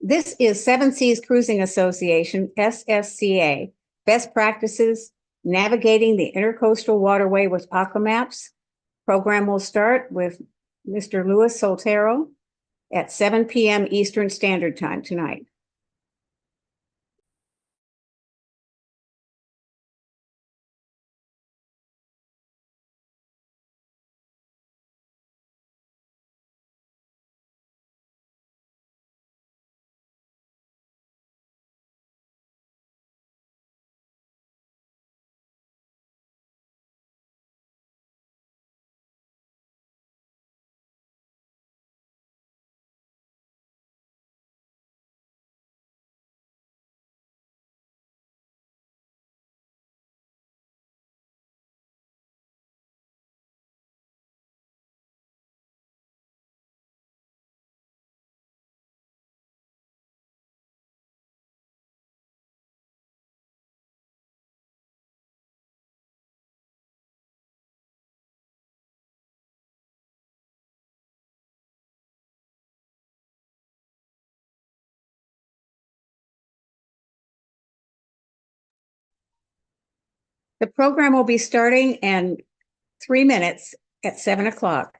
This is Seven Seas Cruising Association, SSCA, Best Practices, Navigating the Intercoastal Waterway with Aquamaps. Program will start with Mr. Louis Soltero at 7 p.m. Eastern Standard Time tonight. The program will be starting in 3 minutes at 7 o'clock.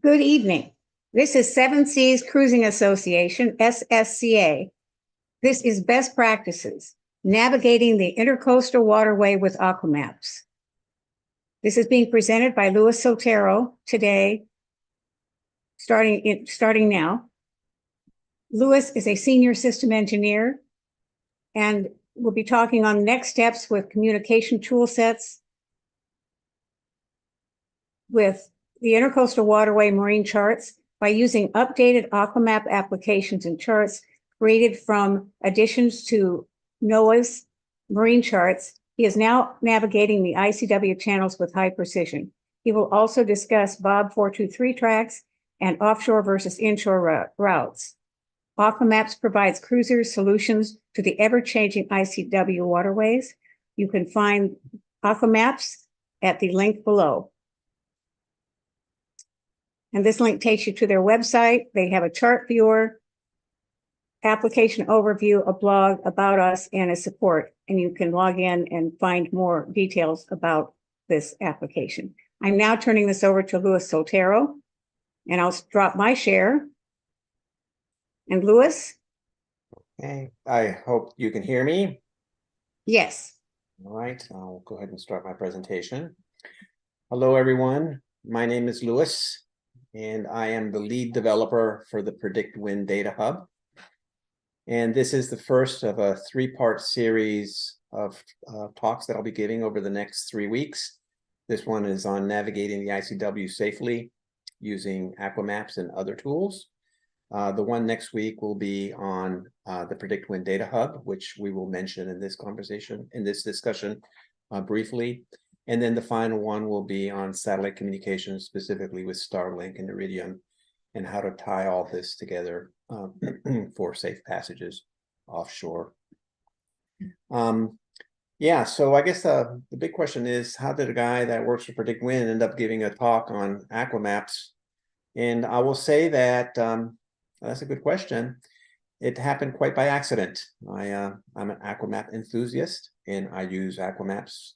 Good evening. This is Seven Seas Cruising Association, SSCA. This is Best Practices, Navigating the Intercoastal Waterway with Aquamaps. This is being presented by Louis Soltero today, starting now. Louis is a senior system engineer, and we'll be talking on next steps with communication tool sets, with the Intercoastal Waterway marine charts by using updated Aquamap applications and charts created from additions to NOAA's marine charts. He is now navigating the ICW channels with high precision. He will also discuss Bob 423 tracks and offshore versus inshore routes. Aquamaps provides cruisers solutions to the ever-changing ICW waterways. You can find Aquamaps at the link below. And this link takes you to their website. They have a chart viewer, application overview, a blog, about us, and a support. And you can log in and find more details about this application. I'm now turning this over to Luis Soltero, and I'll drop my share. And Luis? Okay, I hope you can hear me. Yes. All right, I'll go ahead and start my presentation. Hello, everyone. My name is Luis, and I am the lead developer for the Predict Wind Data Hub. And this is the first of a three-part series of talks that I'll be giving over the next 3 weeks. This one is on navigating the ICW safely using Aquamaps and other tools. The one next week will be on the Predict Wind Data Hub, which we will mention in this conversation, in this discussion briefly. And then the final one will be on satellite communications, specifically with Starlink and Iridium, and how to tie all this together for safe passages offshore. Yeah, so I guess the big question is, how did a guy that works for Predict Wind end up giving a talk on Aquamaps? And I will say that that's a good question. It happened quite by accident. I'm an Aquamap enthusiast, and I use Aquamaps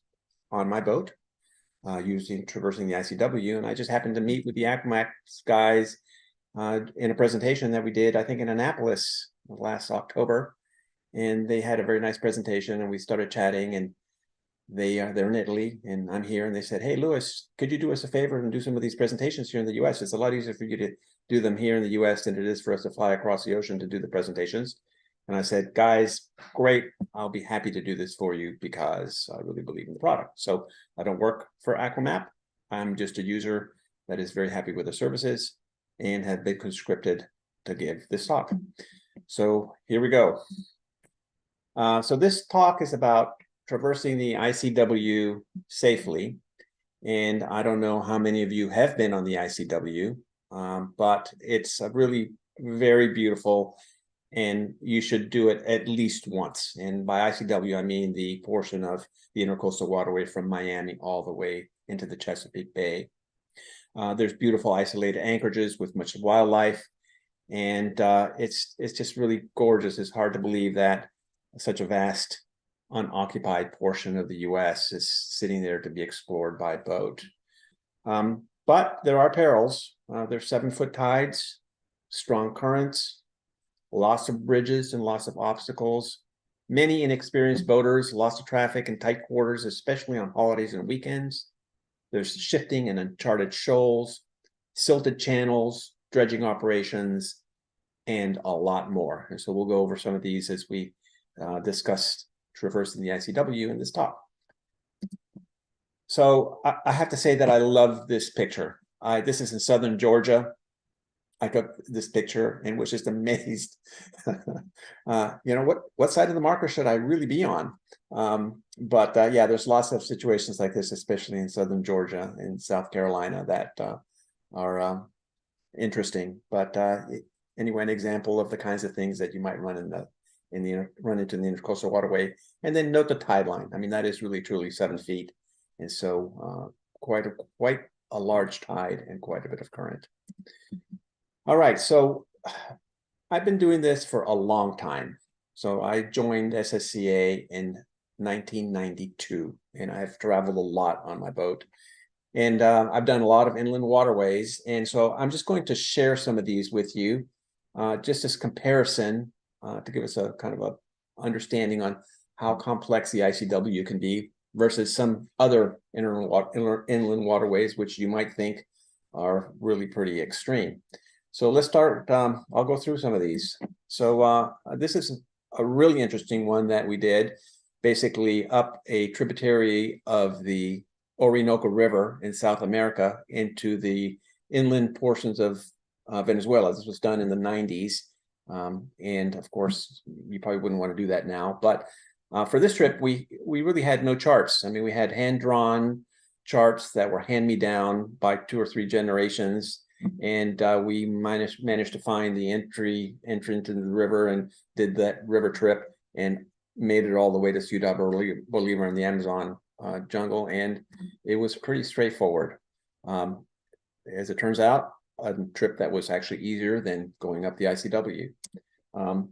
on my boat, traversing the ICW. And I just happened to meet with the Aquamaps guys in a presentation that we did, I think, in Annapolis last October. And they had a very nice presentation, and we started chatting. And they're in Italy, and I'm here. And they said, "Hey, Luis, could you do us a favor and do some of these presentations here in the U.S.? It's a lot easier for you to do them here in the U.S. than it is for us to fly across the ocean to do the presentations." And I said, "Guys, great. I'll be happy to do this for you because I really believe in the product." So I don't work for Aquamap. I'm just a user that is very happy with the services and have been conscripted to give this talk. So here we go. So this talk is about traversing the ICW safely. And I don't know how many of you have been on the ICW, but it's a really very beautiful, and you should do it at least once. And by ICW, I mean the portion of the Intercoastal Waterway from Miami all the way into the Chesapeake Bay. There's beautiful isolated anchorages with much wildlife, and it's just really gorgeous. It's hard to believe that such a vast unoccupied portion of the U.S. is sitting there to be explored by boat. But there are perils. There's 7-foot tides, strong currents, lots of bridges and lots of obstacles, many inexperienced boaters, lots of traffic and tight quarters, especially on holidays and weekends. There's shifting and uncharted shoals, silted channels, dredging operations, and a lot more. And so we'll go over some of these as we discuss traversing the ICW in this talk. So I have to say that I love this picture. This is in southern Georgia. I took this picture and was just amazed. What side of the marker should I really be on? But yeah, there's lots of situations like this, especially in southern Georgia and South Carolina, that are interesting. But anyway, an example of the kinds of things that you might run into the Intercoastal Waterway. And then note the tide line. I mean, that is really truly 7 feet, and so quite a large tide and quite a bit of current. All right, so I've been doing this for a long time. So I joined SSCA in 1992, and I've traveled a lot on my boat. And I've done a lot of inland waterways. And so I'm just going to share some of these with you, just as comparison, to give us a kind of a understanding on how complex the ICW can be versus some other inland waterways, which you might think are really pretty extreme. So let's start. I'll go through some of these. So this is a really interesting one that we did, basically up a tributary of the Orinoco River in South America into the inland portions of Venezuela. This was done in the 90s. And of course, you probably wouldn't want to do that now. But for this trip, we really had no charts. I mean, we had hand-drawn charts that were hand-me-down by 2 or 3 generations. And we managed to find the entrance into the river and did that river trip and made it all the way to Ciudad Bolivar in the Amazon jungle. And it was pretty straightforward. As it turns out, a trip that was actually easier than going up the ICW.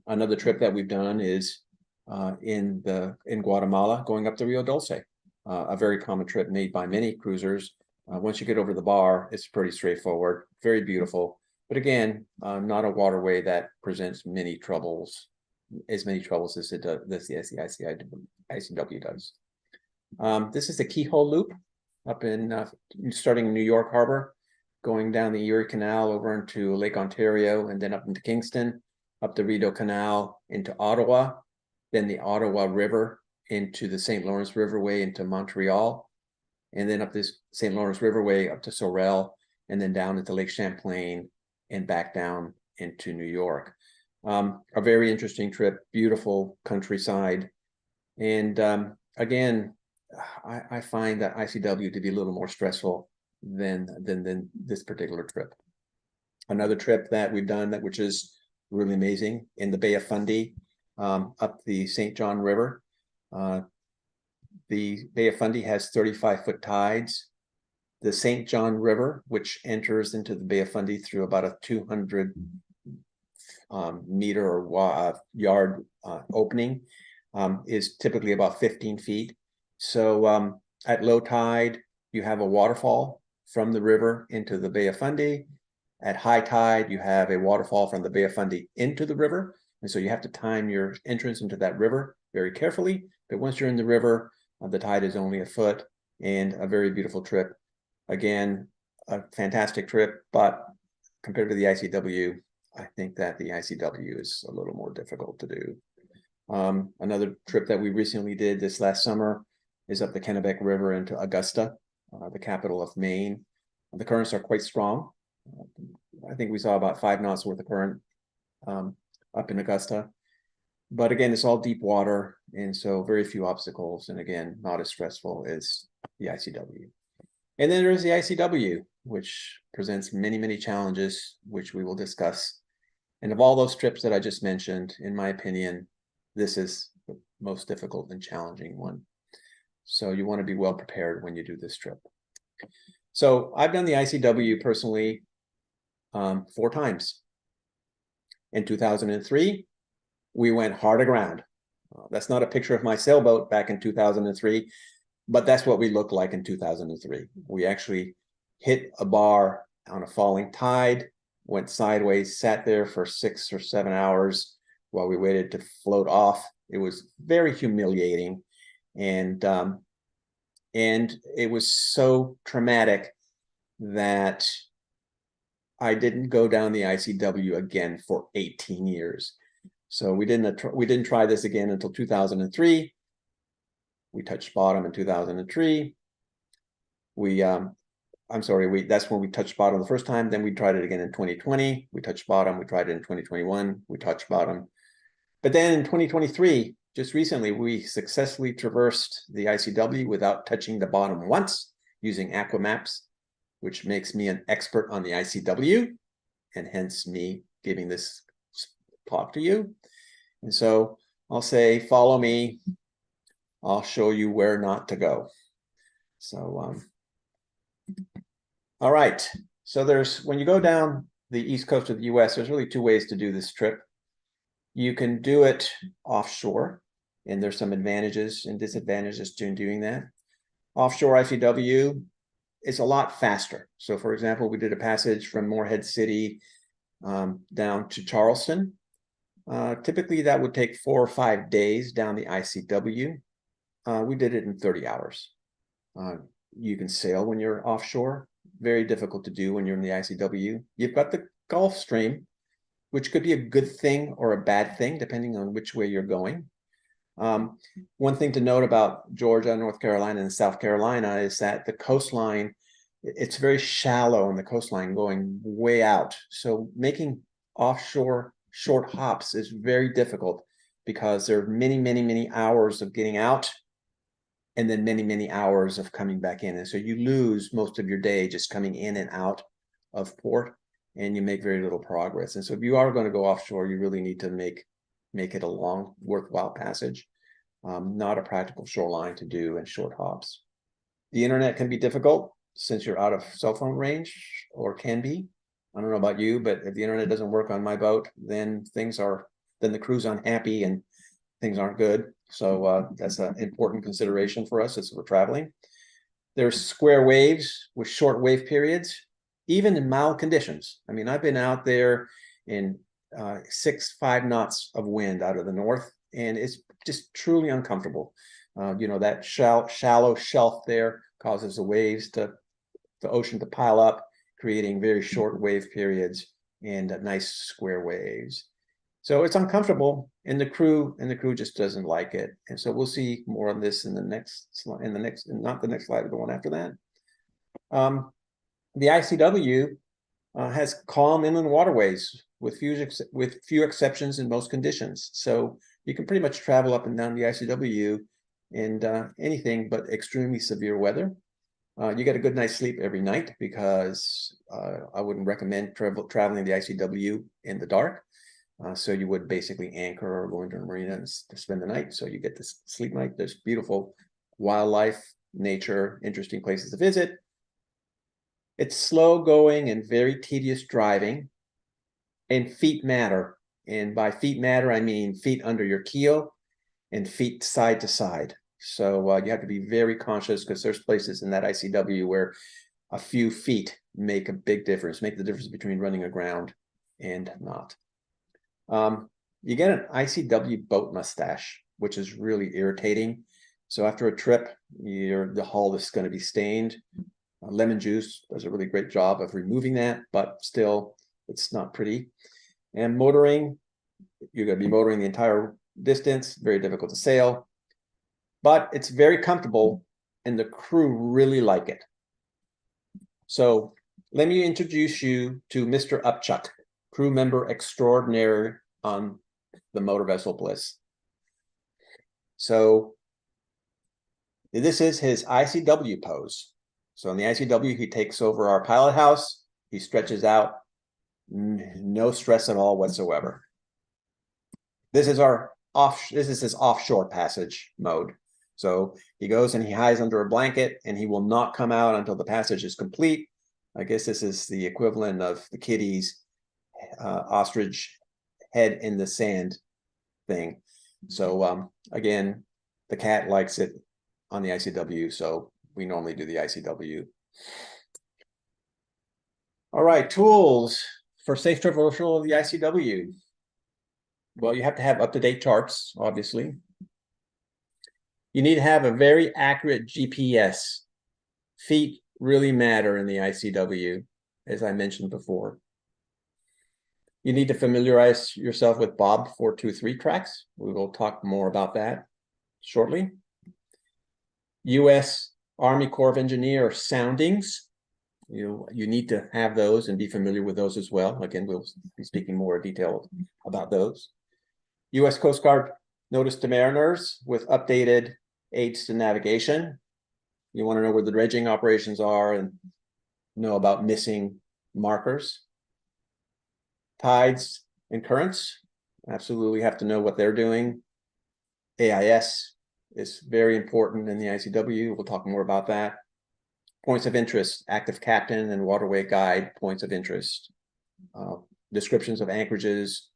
Another trip that we've done is in Guatemala, going up the Rio Dulce, a very common trip made by many cruisers. Once you get over the bar, it's pretty straightforward, very beautiful, but again, not a waterway that presents many troubles, as many troubles as it does, the ICW does. This is the Keyhole Loop up in starting in New York Harbor, going down the Erie Canal over into Lake Ontario, and then up into Kingston, up the Rideau Canal into Ottawa, then the Ottawa River into the St. Lawrence Riverway into Montreal, and then up this St. Lawrence Riverway up to Sorel, and then down into Lake Champlain and back down into New York. A very interesting trip, beautiful countryside. And again, I find that ICW to be a little more stressful than this particular trip. Another trip that we've done which is really amazing in the Bay of Fundy, up the St. John River. The Bay of Fundy has 35-foot tides. The St. John River, which enters into the Bay of Fundy through about a 200 meter or yard opening, is typically about 15 feet. So at low tide, you have a waterfall from the river into the Bay of Fundy. At high tide, you have a waterfall from the Bay of Fundy into the river. And so you have to time your entrance into that river very carefully. But once you're in the river, the tide is only a foot, and a very beautiful trip. Again, a fantastic trip, but compared to the ICW, I think that the ICW is a little more difficult to do. Another trip that we recently did this last summer is up the Kennebec River into Augusta, the capital of Maine. The currents are quite strong. I think we saw about 5 knots worth of current up in Augusta. But again, it's all deep water, and so very few obstacles, and again, not as stressful as the ICW. And then there's the ICW, which presents many, many challenges, which we will discuss. And of all those trips that I just mentioned, in my opinion, this is the most difficult and challenging one. So you want to be well prepared when you do this trip. So I've done the ICW personally 4 times. In 2003, we went hard aground. That's not a picture of my sailboat back in 2003, but that's what we looked like in 2003. We actually hit a bar on a falling tide, went sideways, sat there for 6 or 7 hours while we waited to float off. It was very humiliating, and it was so traumatic that I didn't go down the ICW again for 18 years. So we didn't try this again until 2003. We touched bottom in 2003. That's when we touched bottom the first time. Then we tried it again in 2020. We touched bottom. We tried it in 2021. We touched bottom. But then in 2023, just recently, we successfully traversed the ICW without touching the bottom once using Aquamaps, which makes me an expert on the ICW, and hence me giving this talk to you. And so I'll say, follow me. I'll show you where not to go. So, all right. So when you go down the east coast of the US, there's really 2 ways to do this trip. You can do it offshore, and there's some advantages and disadvantages to doing that. Offshore ICW is a lot faster. So for example, we did a passage from Morehead City down to Charleston. Typically that would take 4 or 5 days down the ICW. We did it in 30 hours. You can sail when you're offshore. Very difficult to do when you're in the ICW. You've got the Gulf Stream, which could be a good thing or a bad thing, depending on which way you're going. One thing to note about Georgia, North Carolina, and South Carolina is that the coastline, it's very shallow in the coastline going way out. So making offshore short hops is very difficult because there are many, many, many hours of getting out and then many, many hours of coming back in. And so you lose most of your day just coming in and out of port, and you make very little progress. And so if you are going to go offshore, you really need to make it a long, worthwhile passage, not a practical shoreline to do in short hops. The internet can be difficult since you're out of cell phone range, or can be. I don't know about you, but if the internet doesn't work on my boat, then the crew's unhappy and things aren't good. So that's an important consideration for us as we're traveling. There's square waves with short wave periods, even in mild conditions. I mean, I've been out there in 5 knots of wind out of the north, and it's just truly uncomfortable. That shallow shelf there causes the waves the ocean to pile up, creating very short wave periods and nice square waves. So it's uncomfortable, and the crew just doesn't like it. And so we'll see more on this in the next slide, not the next slide, but the one after that. The ICW has calm inland waterways with few exceptions in most conditions. So you can pretty much travel up and down the ICW in anything but extremely severe weather. You get a good night's sleep every night, because I wouldn't recommend traveling the ICW in the dark. So you would basically anchor or go into a marina to spend the night. So you get this sleep night. There's beautiful wildlife, nature, interesting places to visit. It's slow going and very tedious driving, and feet matter. And by feet matter, I mean feet under your keel and feet side to side. So you have to be very conscious, because there's places in that ICW where a few feet make a big difference, make the difference between running aground and not. You get an ICW boat mustache, which is really irritating. So after a trip, the hull is going to be stained. Lemon juice does a really great job of removing that, but still, it's not pretty. And motoring, you're going to be motoring the entire distance, very difficult to sail, but it's very comfortable, and the crew really like it. So let me introduce you to Mr. Upchuck, crew member extraordinary on the motor vessel Bliss. So this is his ICW pose. So in the ICW, he takes over our pilot house. He stretches out, no stress at all whatsoever. This is his offshore passage mode. So he goes and he hides under a blanket, and he will not come out until the passage is complete. I guess this is the equivalent of the kitty's ostrich head in the sand thing. So again, the cat likes it on the ICW, so we normally do the ICW. All right, tools for safe traversal of the ICW. Well, you have to have up-to-date charts, obviously. You need to have a very accurate GPS. Feet really matter in the ICW, as I mentioned before. You need to familiarize yourself with Bob 423 tracks. We will talk more about that shortly. U.S. Army Corps of Engineer soundings. You need to have those and be familiar with those as well. Again, we'll be speaking more in detail about those. U.S. Coast Guard notice to mariners with updated aids to navigation. You want to know where the dredging operations are and know about missing markers. Tides and currents, absolutely have to know what they're doing. AIS is very important in the ICW. We'll talk more about that. Points of interest, active captain and waterway guide, points of interest. Descriptions of anchorages,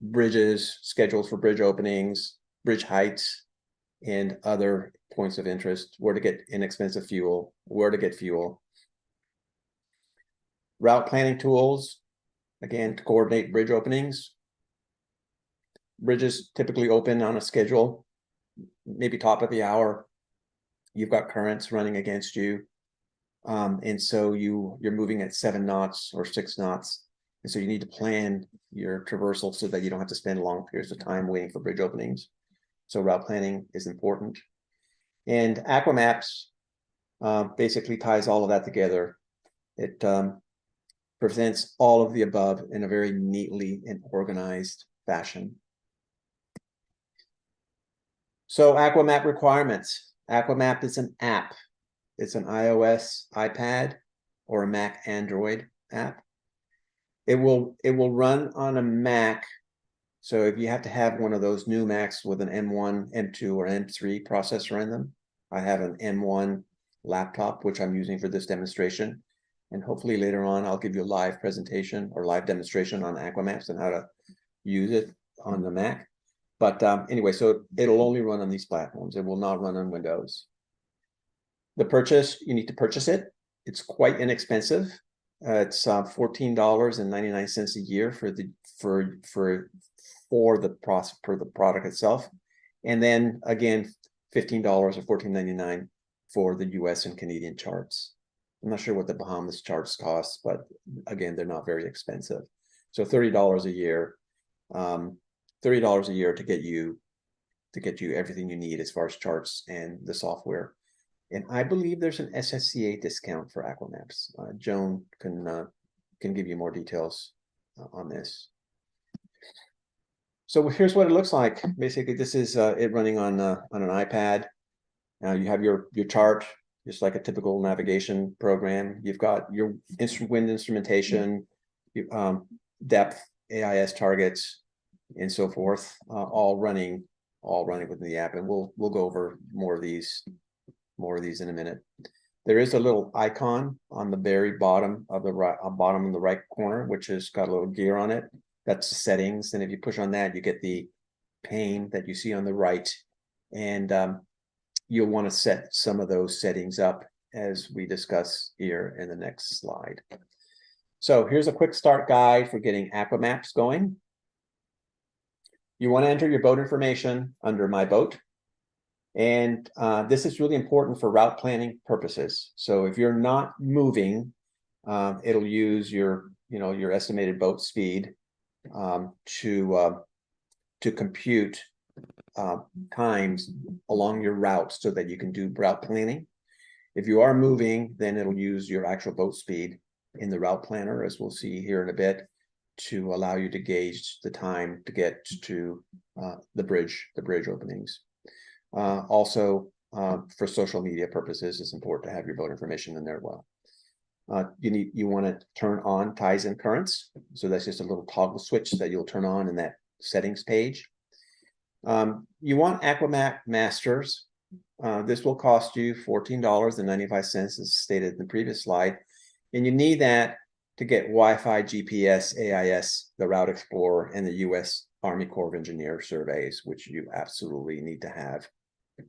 bridges, schedules for bridge openings, bridge heights, and other points of interest, where to get inexpensive fuel, where to get fuel. Route planning tools, again, to coordinate bridge openings. Bridges typically open on a schedule, maybe top of the hour. You've got currents running against you. And so you're moving at 7 knots or 6 knots. And so you need to plan your traversal so that you don't have to spend long periods of time waiting for bridge openings. So route planning is important. And Aquamaps basically ties all of that together. It presents all of the above in a very neatly and organized fashion. So Aquamap requirements. Aquamap is an app. It's an iOS, iPad, or a Mac Android app. It will run on a Mac. So if you have to have one of those new Macs with an M1, M2, or M3 processor in them, I have an M1 laptop, which I'm using for this demonstration. And hopefully later on, I'll give you a live presentation or live demonstration on Aquamaps and how to use it on the Mac. But anyway, so it'll only run on these platforms. It will not run on Windows. The purchase, you need to purchase it. It's quite inexpensive. It's $14.99 a year for the product itself, and then again $15 or $14.99 for the U.S. and Canadian charts. I'm not sure what the Bahamas charts cost, but again, they're not very expensive. So $30 a year, $30 a year to get you everything you need as far as charts and the software. And I believe there's an SSCA discount for Aquamaps. Joan can give you more details on this. So here's what it looks like. Basically, this is it running on an iPad. Now you have your chart, just like a typical navigation program. You've got your wind instrumentation, depth, AIS targets, and so forth, all running within the app. And we'll go over more of these in a minute. There is a little icon on the very bottom of the bottom in the right corner, which has got a little gear on it. That's the settings. And if you push on that, you get the pane that you see on the right. And you'll want to set some of those settings up as we discuss here in the next slide. So here's a quick start guide for getting Aquamaps going. You want to enter your boat information under My Boat. And this is really important for route planning purposes. So if you're not moving, it'll use your estimated boat speed to compute times along your route so that you can do route planning. If you are moving, then it'll use your actual boat speed in the route planner, as we'll see here in a bit, to allow you to gauge the time to get to the bridge openings. Also, for social media purposes, it's important to have your boat information in there as well. You want to turn on tides and currents. So that's just a little toggle switch that you'll turn on in that settings page. You want Aquamap Masters. This will cost you $14.95, as stated in the previous slide. And you need that to get Wi-Fi, GPS, AIS, the Route Explorer, and the U.S. Army Corps of Engineers surveys, which you absolutely need to have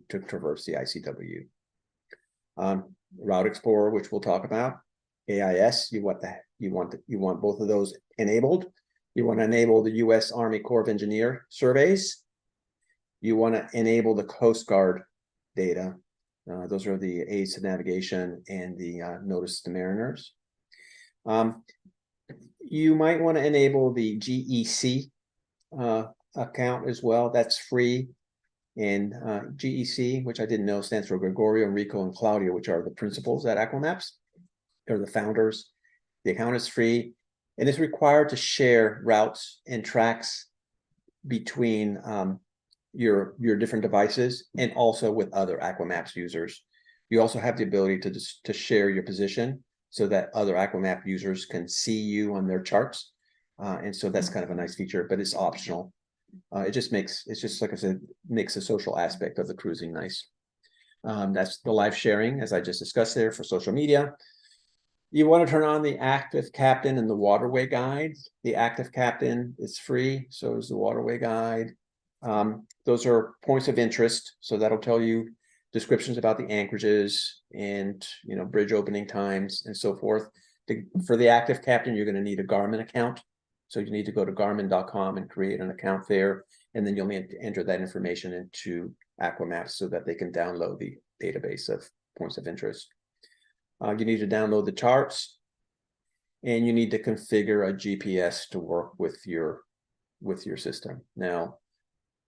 to traverse the ICW. Route Explorer, which we'll talk about. AIS, you want both of those enabled. You want to enable the U.S. Army Corps of Engineer surveys. You want to enable the Coast Guard data. Those are the aids to navigation and the notice to mariners. You might want to enable the GEC account as well. That's free. And GEC, which I didn't know, stands for Gregorio, Enrico, and Claudio, which are the principals at Aquamaps. They're the founders. The account is free, and it's required to share routes and tracks between your different devices and also with other Aquamaps users. You also have the ability to share your position so that other Aquamap users can see you on their charts. And so that's kind of a nice feature, but it's optional. It's just like I said, makes the social aspect of the cruising nice. That's the live sharing, as I just discussed there, for social media. You want to turn on the active captain and the waterway guide. The active captain is free, so is the waterway guide. Those are points of interest, so that'll tell you descriptions about the anchorages and bridge opening times and so forth. For the active captain, you're going to need a Garmin account. So you need to go to garmin.com and create an account there, and then you'll need to enter that information into Aquamaps so that they can download the database of points of interest. You need to download the charts, and you need to configure a GPS to work with your system. Now,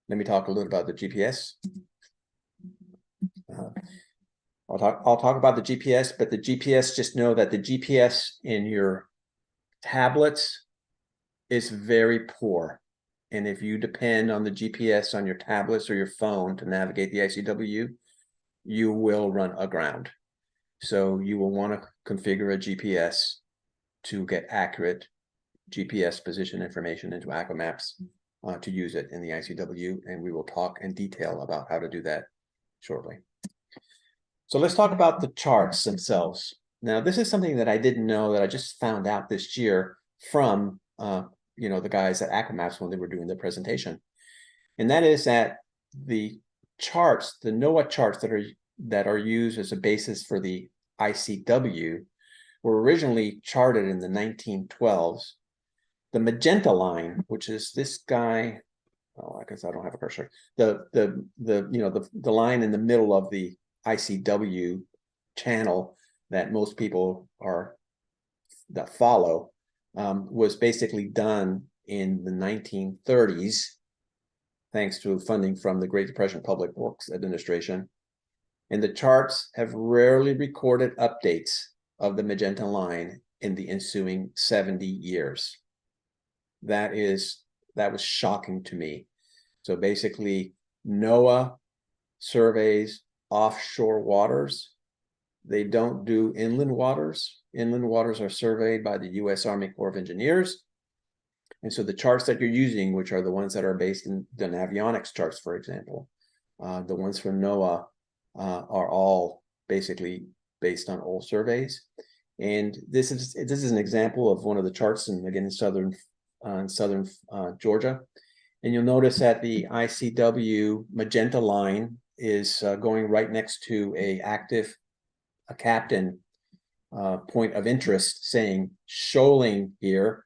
let me talk a little about the GPS. I'll talk about the GPS, but the GPS, just know that the GPS in your tablets is very poor. And if you depend on the GPS on your tablets or your phone to navigate the ICW, you will run aground. So you will want to configure a GPS to get accurate GPS position information into Aquamaps to use it in the ICW. And we will talk in detail about how to do that shortly. So let's talk about the charts themselves. Now, this is something that I didn't know, that I just found out this year from the guys at Aquamaps when they were doing the presentation. And that is that the charts, the NOAA charts that are used as a basis for the ICW were originally charted in the 1912s. The magenta line, which is this guy, oh, I guess I don't have a cursor. The line in the middle of the ICW channel that most people follow was basically done in the 1930s, thanks to funding from the Great Depression Public Works Administration. And the charts have rarely recorded updates of the magenta line in the ensuing 70 years. That was shocking to me. So basically, NOAA surveys offshore waters. They don't do inland waters. Inland waters are surveyed by the U.S. Army Corps of Engineers. And so the charts that you're using, which are the ones that are based in the avionics charts, for example, the ones from NOAA are all basically based on old surveys. And this is an example of one of the charts in southern Georgia. And you'll notice that the ICW magenta line is going right next to a captain point of interest saying shoaling here,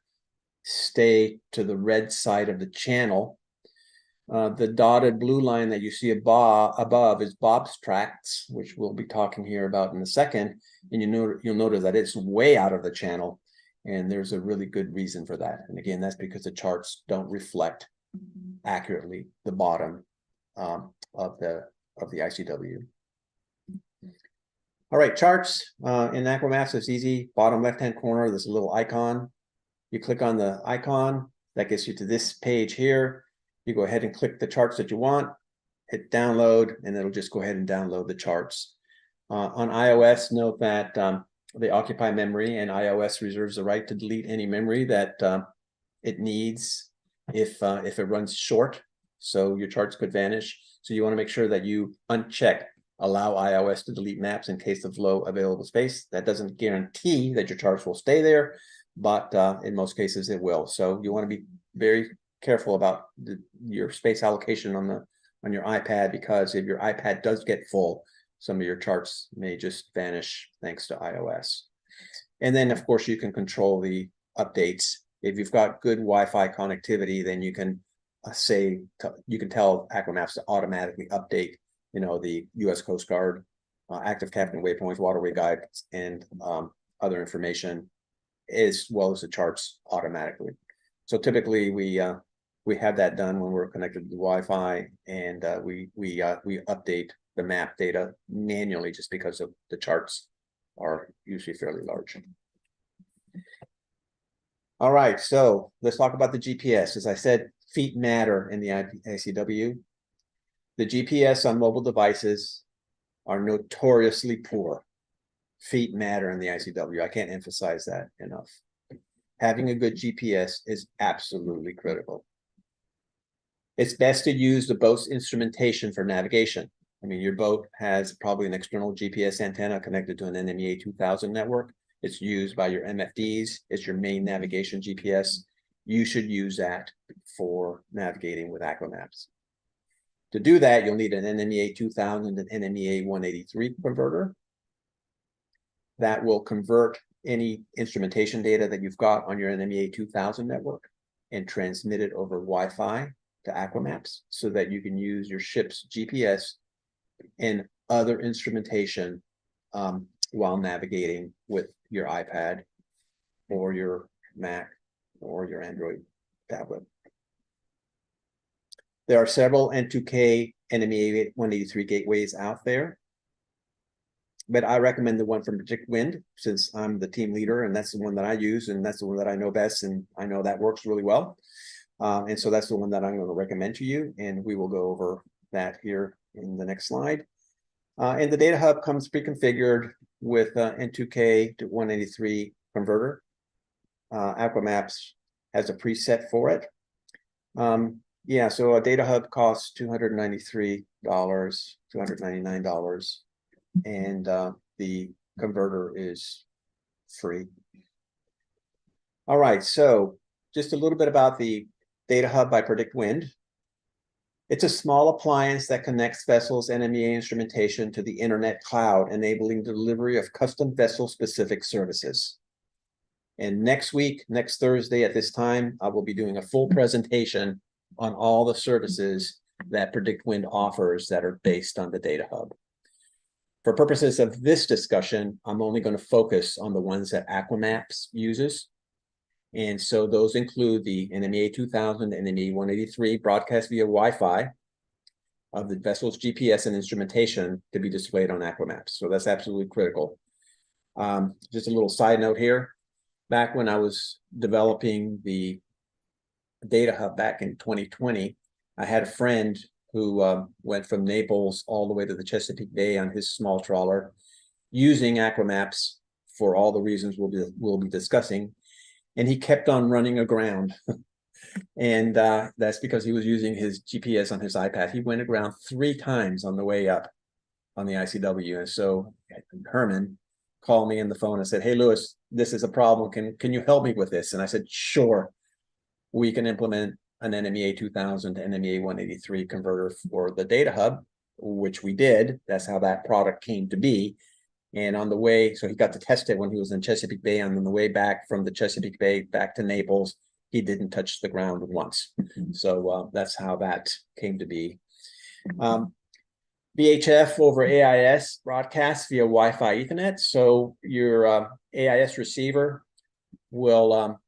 stay to the red side of the channel. The dotted blue line that you see above is Bob's tracks, which we'll be talking here about in a second. And you'll notice that it's way out of the channel. And there's a really good reason for that. And again, that's because the charts don't reflect accurately the bottom of the ICW. All right, charts in Aquamaps, it's easy. Bottom left-hand corner, there's a little icon. You click on the icon, that gets you to this page here. You go ahead and click the charts that you want, hit download, and it'll just go ahead and download the charts. On iOS, note that they occupy memory, and iOS reserves the right to delete any memory that it needs if it runs short. So your charts could vanish. So you want to make sure that you uncheck allow iOS to delete maps in case of low available space. That doesn't guarantee that your charts will stay there, but in most cases it will. So you want to be very careful about your space allocation on your iPad, because if your iPad does get full, some of your charts may just vanish thanks to iOS. And then, of course, you can control the updates. If you've got good Wi-Fi connectivity, then you can tell Aquamaps to automatically update, the U.S. Coast Guard active captain waypoints, waterway guides, and other information, as well as the charts automatically. So typically, we have that done when we're connected to the Wi-Fi, and we update the map data manually, just because of the charts are usually fairly large. All right, so let's talk about the GPS. As I said, feet matter in the ICW. The GPS on mobile devices are notoriously poor. Feet matter in the ICW. I can't emphasize that enough. Having a good GPS is absolutely critical. It's best to use the boat's instrumentation for navigation. I mean, your boat has probably an external GPS antenna connected to an NMEA 2000 network. It's used by your MFDs. It's your main navigation GPS. You should use that for navigating with Aquamaps. To do that, you'll need an NMEA 2000 and NMEA 183 converter. That will convert any instrumentation data that you've got on your NMEA 2000 network and transmit it over Wi-Fi to Aquamaps, so that you can use your ship's GPS and other instrumentation while navigating with your iPad. or your Mac or your Android tablet. There are several N2K NMEA 183 gateways out there, but I recommend the one from Predict Wind since I'm the team leader, and that's the one that I use, and that's the one that I know best, and I know that works really well. And so that's the one that I'm going to recommend to you, and we will go over that here in the next slide. And the data hub comes pre-configured with N2K to 183 converter. Aquamaps has a preset for it. Yeah, so a data hub costs $293, $299, and the converter is free. All right, so just a little bit about the data hub by Predict Wind. It's a small appliance that connects vessels NMEA instrumentation to the internet cloud, enabling delivery of custom vessel-specific services. And next week, next Thursday at this time, I will be doing a full presentation on all the services that Predict Wind offers that are based on the data hub. For purposes of this discussion, I'm only going to focus on the ones that Aquamaps uses. And so those include the NMEA 2000, NMEA 183 broadcast via Wi-Fi of the vessel's GPS and instrumentation to be displayed on Aquamaps. So that's absolutely critical. Just a little side note here. Back when I was developing the data hub back in 2020, I had a friend who went from Naples all the way to the Chesapeake Bay on his small trawler using Aquamaps for all the reasons we'll be discussing. And he kept on running aground. And that's because he was using his GPS on his iPad. He went aground 3 times on the way up on the ICW. And so Herman called me on the phone and said, "Hey, Lewis, this is a problem. Can you help me with this?" And I said, "Sure. We can implement an NMEA 2000 to NMEA 183 converter for the data hub," which we did. That's how that product came to be. And on the way, so he got to test it when he was in Chesapeake Bay. And on the way back from the Chesapeake Bay back to Naples, he didn't touch the ground once. So that's how that came to be. VHF over AIS broadcast via Wi-Fi Ethernet. So your AIS receiver will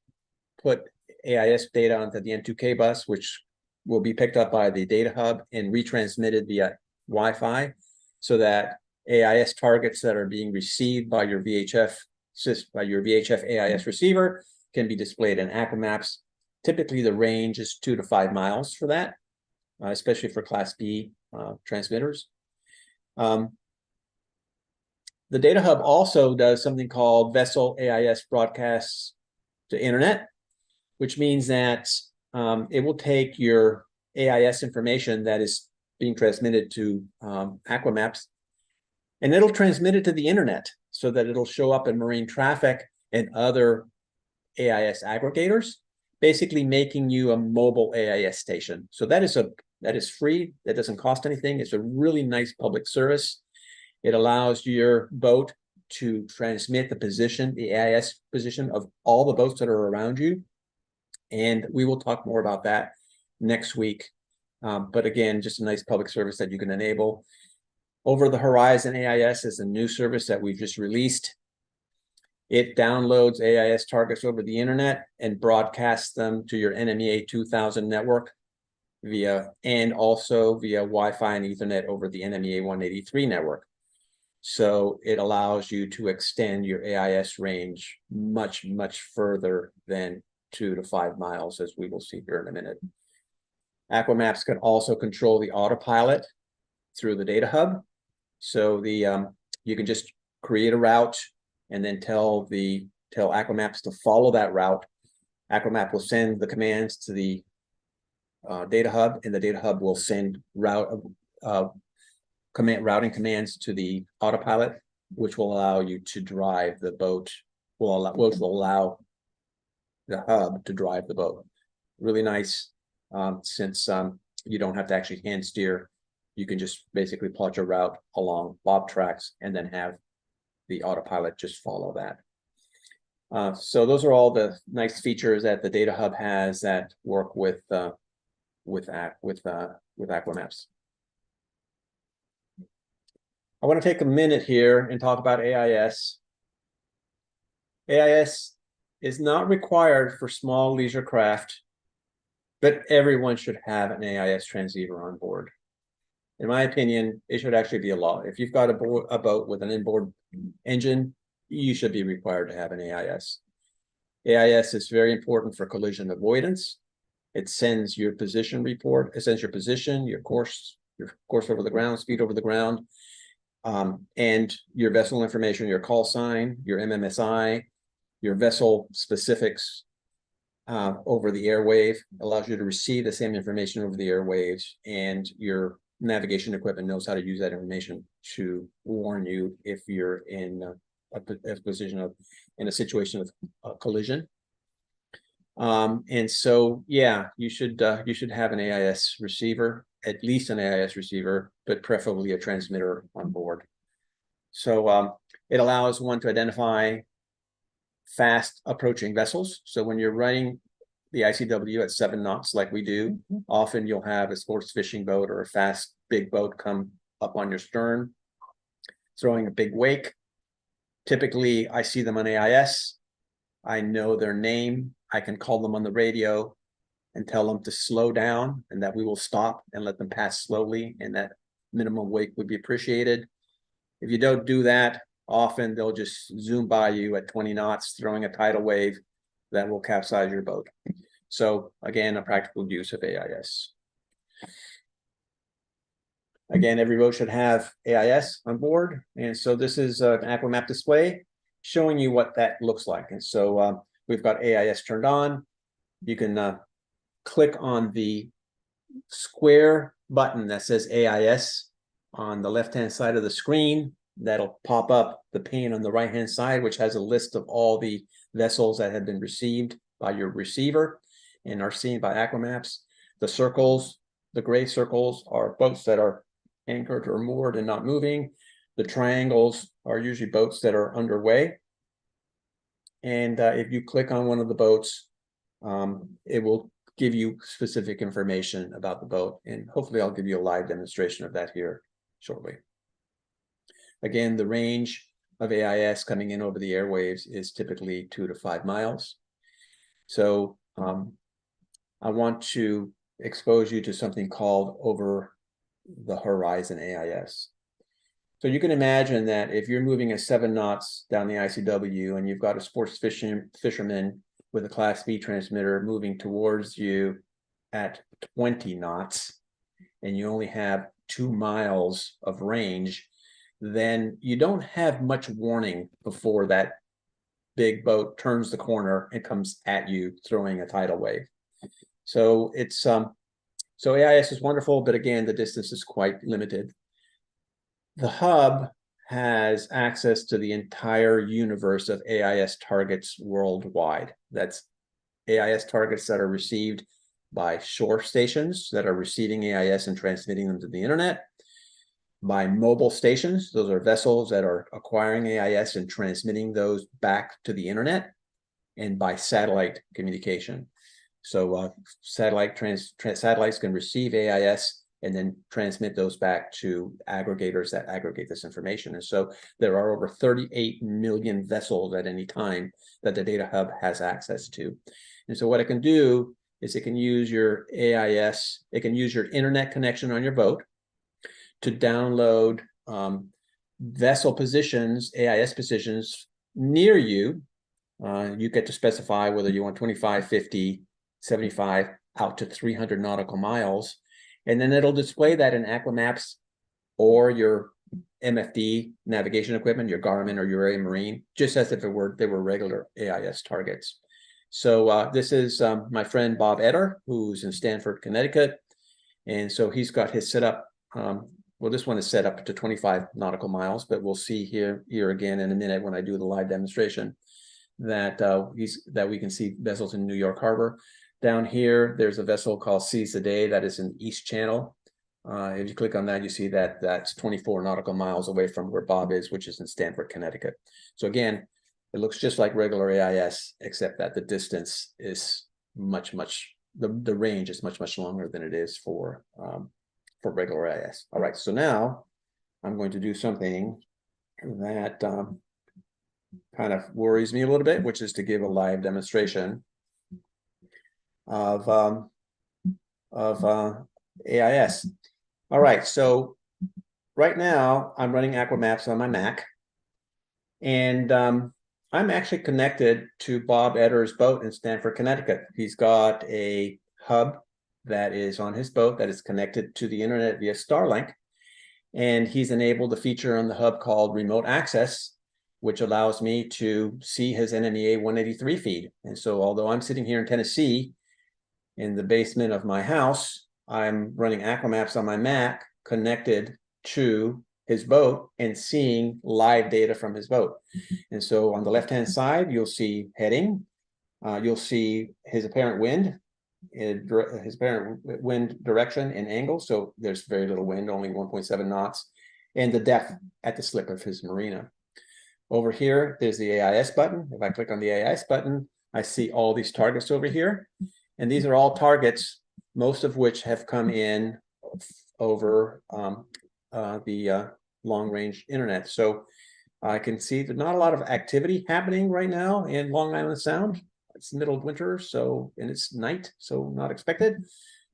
put AIS data onto the N2K bus, which will be picked up by the data hub and retransmitted via Wi-Fi, so that AIS targets that are being received by your VHF AIS receiver can be displayed in Aquamaps. Typically, the range is 2 to 5 miles for that, especially for Class B transmitters. The data hub also does something called vessel AIS broadcasts to internet, which means that it will take your AIS information that is being transmitted to Aquamaps, and it'll transmit it to the internet so that it'll show up in marine traffic and other AIS aggregators, basically making you a mobile AIS station. So that is free. That doesn't cost anything. It's a really nice public service. It allows your boat to transmit the position, the AIS position of all the boats that are around you. And we will talk more about that next week. But again, just a nice public service that you can enable. Over the Horizon AIS is a new service that we've just released. It downloads AIS targets over the internet and broadcasts them to your NMEA 2000 network and also via Wi-Fi and Ethernet over the NMEA 183 network. So it allows you to extend your AIS range much, much further than 2 to 5 miles, as we will see here in a minute. Aquamaps can also control the autopilot through the data hub. So you can just create a route and then tell Aquamaps to follow that route. Aquamap will send the commands to the data hub, and the data hub will send routing commands to the autopilot, which will allow you to drive the boat, which will allow the hub to drive the boat. Really nice, since you don't have to actually hand steer. You can just basically plot your route along bob tracks and then have the autopilot just follow that. So those are all the nice features that the data hub has that work with Aquamaps. I want to take a minute here and talk about AIS. AIS is not required for small leisure craft, but everyone should have an AIS transceiver on board. In my opinion, it should actually be a law. If you've got a boat with an inboard engine, you should be required to have an AIS. AIS is very important for collision avoidance. It sends your position report. It sends your position, your course over the ground, speed over the ground, and your vessel information, your call sign, your MMSI, your vessel specifics over the airwave. Allows you to receive the same information over the airwaves, and your navigation equipment knows how to use that information to warn you if you're in a situation of collision. And so, yeah, you should have an AIS receiver, at least an AIS receiver, but preferably a transmitter on board. So it allows one to identify fast approaching vessels. So when you're running the ICW at 7 knots, like we do, often you'll have a sports fishing boat or a fast big boat come up on your stern, throwing a big wake. Typically, I see them on AIS. I know their name. I can call them on the radio and tell them to slow down, and that we will stop and let them pass slowly, and that minimum wake would be appreciated. If you don't do that, often they'll just zoom by you at 20 knots, throwing a tidal wave that will capsize your boat. So again, a practical use of AIS. Again, every boat should have AIS on board. And so this is an Aquamap display showing you what that looks like. And so we've got AIS turned on. You can click on the square button that says AIS on the left-hand side of the screen. That'll pop up the pane on the right-hand side, which has a list of all the vessels that have been received by your receiver and are seen by Aquamaps. The circles, the gray circles, are boats that are anchored or moored and not moving. The triangles are usually boats that are underway. And if you click on one of the boats, it will give you specific information about the boat. And hopefully I'll give you a live demonstration of that here shortly. Again, the range of AIS coming in over the airwaves is typically 2 to 5 miles. So I want to expose you to something called over the horizon AIS. So you can imagine that if you're moving at 7 knots down the ICW and you've got a sports fisherman with a Class B transmitter moving towards you at 20 knots, and you only have 2 miles of range, then you don't have much warning before that big boat turns the corner and comes at you throwing a tidal wave. So it's so AIS is wonderful, but again, the distance is quite limited. The hub has access to the entire universe of AIS targets worldwide. That's AIS targets that are received by shore stations that are receiving AIS and transmitting them to the internet, by mobile stations, those are vessels that are acquiring AIS and transmitting those back to the internet, and by satellite communication. So satellites can receive AIS and then transmit those back to aggregators that aggregate this information. And so there are over 38 million vessels at any time that the data hub has access to. And so what it can do is it can use your AIS, it can use your internet connection on your boat to download vessel positions, AIS positions near you. You get to specify whether you want 25, 50, 75, out to 300 nautical miles. And then it'll display that in Aquamaps or your MFD navigation equipment, your Garmin or your Marine, just as if they were regular AIS targets. So this is my friend Bob Etter, who's in Stamford, Connecticut. And so he's got his setup. Well, this one is set up to 25 nautical miles, but we'll see here again in a minute when I do the live demonstration that we can see vessels in New York Harbor. Down here, there's a vessel called Seize the Day that is in East Channel. If you click on that, you see that that's 24 nautical miles away from where Bob is, which is in Stamford, Connecticut. So again, it looks just like regular AIS, except that the distance is the range is much longer than it is for regular AIS. All right, so now I'm going to do something that kind of worries me a little bit, which is to give a live demonstration of AIS. All right, so right now I'm running Aquamaps on my Mac, and I'm actually connected to Bob Etter's boat in Stamford, Connecticut. He's got a hub that is on his boat that is connected to the internet via Starlink, and he's enabled a feature on the hub called remote access, which allows me to see his NMEA 183 feed. And so although I'm sitting here in Tennessee in the basement of my house, I'm running Aquamaps on my Mac connected to his boat and seeing live data from his boat. And so on the left-hand side, you'll see heading. You'll see his apparent wind, his apparent wind direction and angle. So there's very little wind, only 1.7 knots, and the depth at the slip of his marina. Over here, there's the AIS button. If I click on the AIS button, I see all these targets over here. And these are all targets, most of which have come in over the long-range internet. So I can see there's not a lot of activity happening right now in Long Island Sound. It's middle of winter, so, and it's night, so not expected.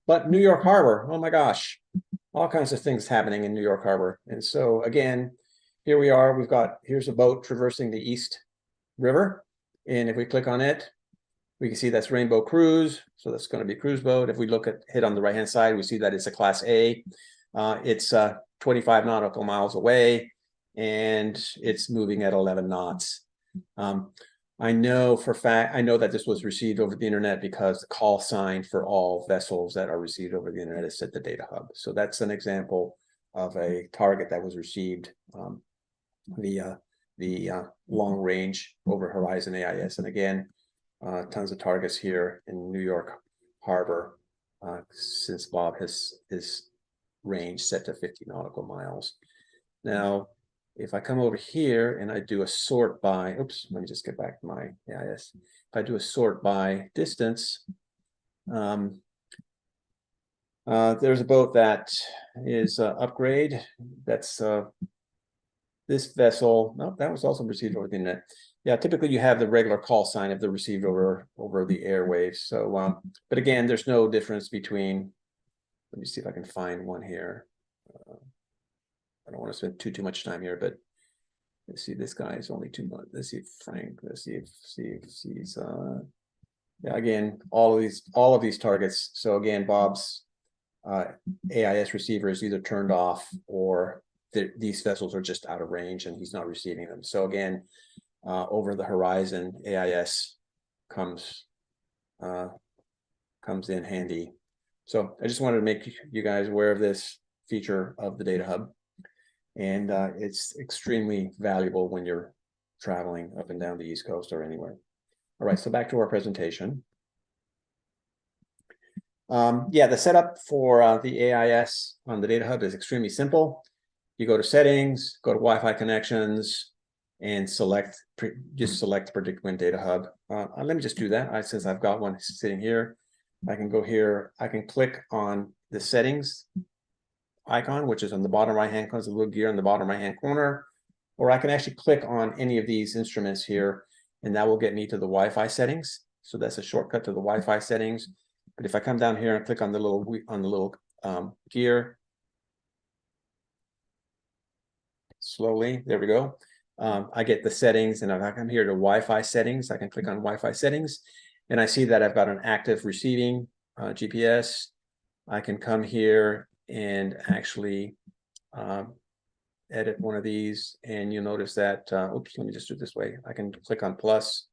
But New York Harbor, oh my gosh, all kinds of things happening in New York Harbor. And so again, here we are, here's a boat traversing the East River. And if we click on it, we can see that's Rainbow Cruise. So that's going to be a cruise boat. If we look at hit on the right-hand side, we see that it's a Class A. It's 25 nautical miles away, and it's moving at 11 knots. I know for fact, I know that this was received over the internet because the call sign for all vessels that are received over the internet is set to Data Hub. So that's an example of a target that was received via the long range over horizon AIS. And again, tons of targets here in New York Harbor, since Bob has his range set to 50 nautical miles. Now, if I come over here and I do a sort by, oops, let me just get back to my AIS. If I do a sort by distance, there's a boat that is upgrade. That's this vessel. No, that was also received over the internet. Yeah, typically you have the regular call sign if they're received over the airwaves. So, but again, there's no difference between. Let me see if I can find one here. I don't want to spend too much time here, but let's see. This guy is only 2 months. Let's see if Frank. Let's see if he's. Yeah, again, all of these targets. So again, Bob's AIS receiver is either turned off or these vessels are just out of range and he's not receiving them. So again, over the horizon, AIS comes in handy. So I just wanted to make you guys aware of this feature of the Data Hub. And it's extremely valuable when you're traveling up and down the East Coast or anywhere. All right, so back to our presentation. Yeah, the setup for the AIS on the Data Hub is extremely simple. You go to settings, go to Wi-Fi connections, and just select Predict Wind Data Hub. Let me just do that. Since I've got one sitting here, I can go here. I can click on the settings icon, which is on the bottom right-hand corner, the little gear in the bottom right-hand corner, or I can actually click on any of these instruments here, and that will get me to the Wi-Fi settings. So that's a shortcut to the Wi-Fi settings. But if I come down here and click on the little gear, slowly, there we go. I get the settings, and if I come here to Wi-Fi settings, I can click on Wi-Fi settings, and I see that I've got an active receiving GPS. I can come here and actually edit one of these, and you'll notice that, oops, let me just do it this way. I can click on plus,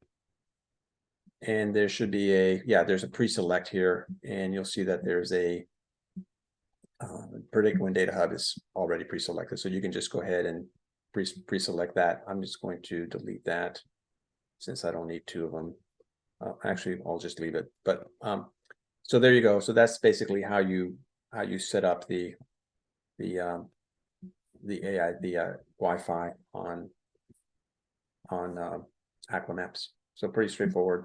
and there should be there's a pre-select here, and you'll see that there's a Predict Wind Data Hub is already pre-selected. So you can just go ahead and pre-select that. I'm just going to delete that since I don't need two of them. Actually, I'll just leave it. But so there you go. So that's basically how you set up the Wi-Fi on Aquamaps. So pretty straightforward.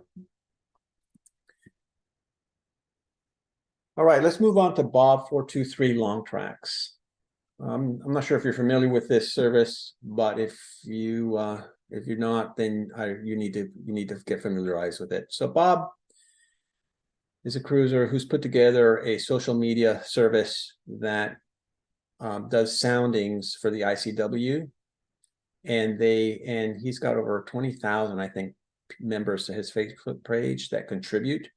All right, let's move on to Bob 423 long tracks. I'm not sure if you're familiar with this service, but if you If you're not, then you need to get familiarized with it. So Bob is a cruiser who's put together a social media service that does soundings for the ICW, and he's got over 20,000, I think, members to his Facebook page that contribute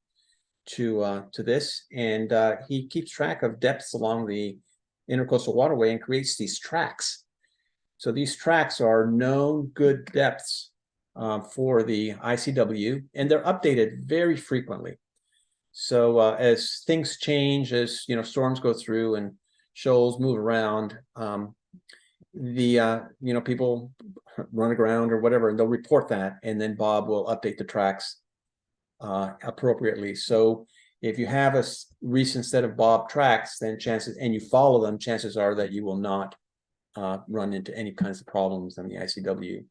to this, and he keeps track of depths along the Intercoastal Waterway and creates these tracks. So these tracks are known good depths for the ICW, and they're updated very frequently. So as things change, as storms go through and shoals move around, people run aground or whatever, and they'll report that, and then Bob will update the tracks appropriately. So if you have a recent set of Bob tracks, then and you follow them, chances are that you will not run into any kinds of problems on the ICW.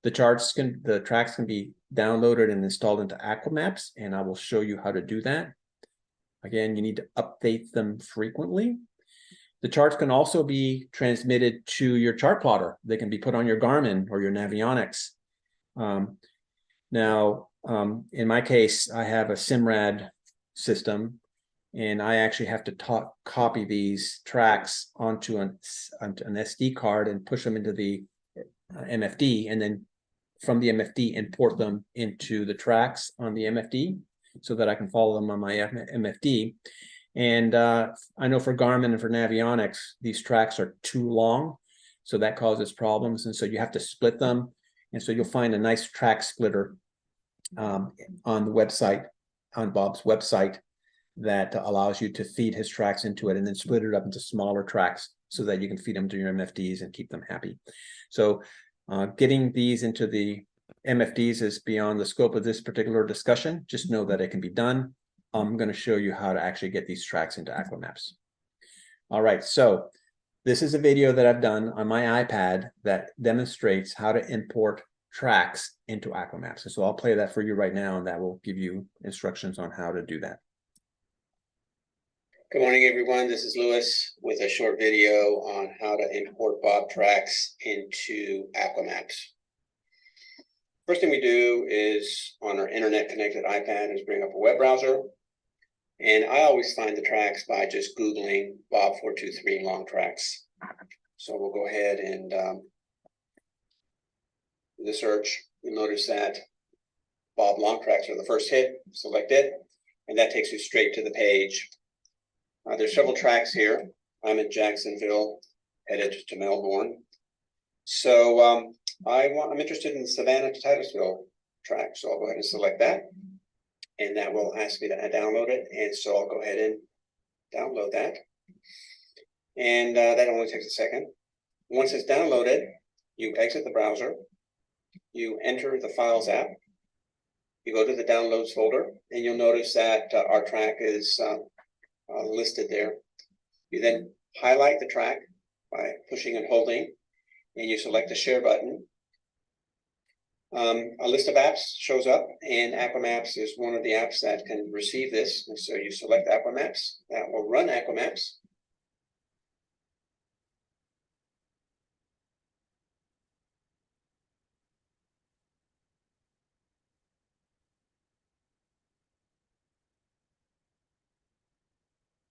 The tracks can be downloaded and installed into Aquamaps, and I will show you how to do that. Again, you need to update them frequently. The charts can also be transmitted to your chart plotter. They can be put on your Garmin or your Navionics. Now, in my case, I have a Simrad system, and I actually have to copy these tracks onto an SD card and push them into the MFD, and then from the MFD import them into the tracks on the MFD so that I can follow them on my MFD. And I know for Garmin and for Navionics, these tracks are too long, so that causes problems, and so you have to split them. And so you'll find a nice track splitter on the website, on Bob's website, that allows you to feed his tracks into it and then split it up into smaller tracks so that you can feed them to your MFDs and keep them happy. So getting these into the MFDs is beyond the scope of this particular discussion. Just know that it can be done. I'm going to show you how to actually get these tracks into Aquamaps. All right, so this is a video that I've done on my iPad that demonstrates how to import tracks into Aquamaps. So I'll play that for you right now, and that will give you instructions on how to do that. Good morning, everyone. This is Lewis with a short video on how to import Bob tracks into Aquamaps. First thing we do is, on our internet connected iPad, is bring up a web browser. And I always find the tracks by just Googling Bob 423 long tracks. So we'll go ahead and do the search. You'll notice that Bob long tracks are the first hit. Select it, and that takes you straight to the page. There's several tracks here. I'm in Jacksonville, headed to Melbourne. So I'm interested in the Savannah to Titusville track. So I'll go ahead and select that. And that will ask me to download it. And so I'll go ahead and download that. And that only takes a second. Once it's downloaded, you exit the browser. You enter the Files app. You go to the Downloads folder, and you'll notice that our track is listed there. You then highlight the track by pushing and holding, and you select the Share button. A list of apps shows up, and Aquamaps is one of the apps that can receive this. And so you select Aquamaps. That will run Aquamaps.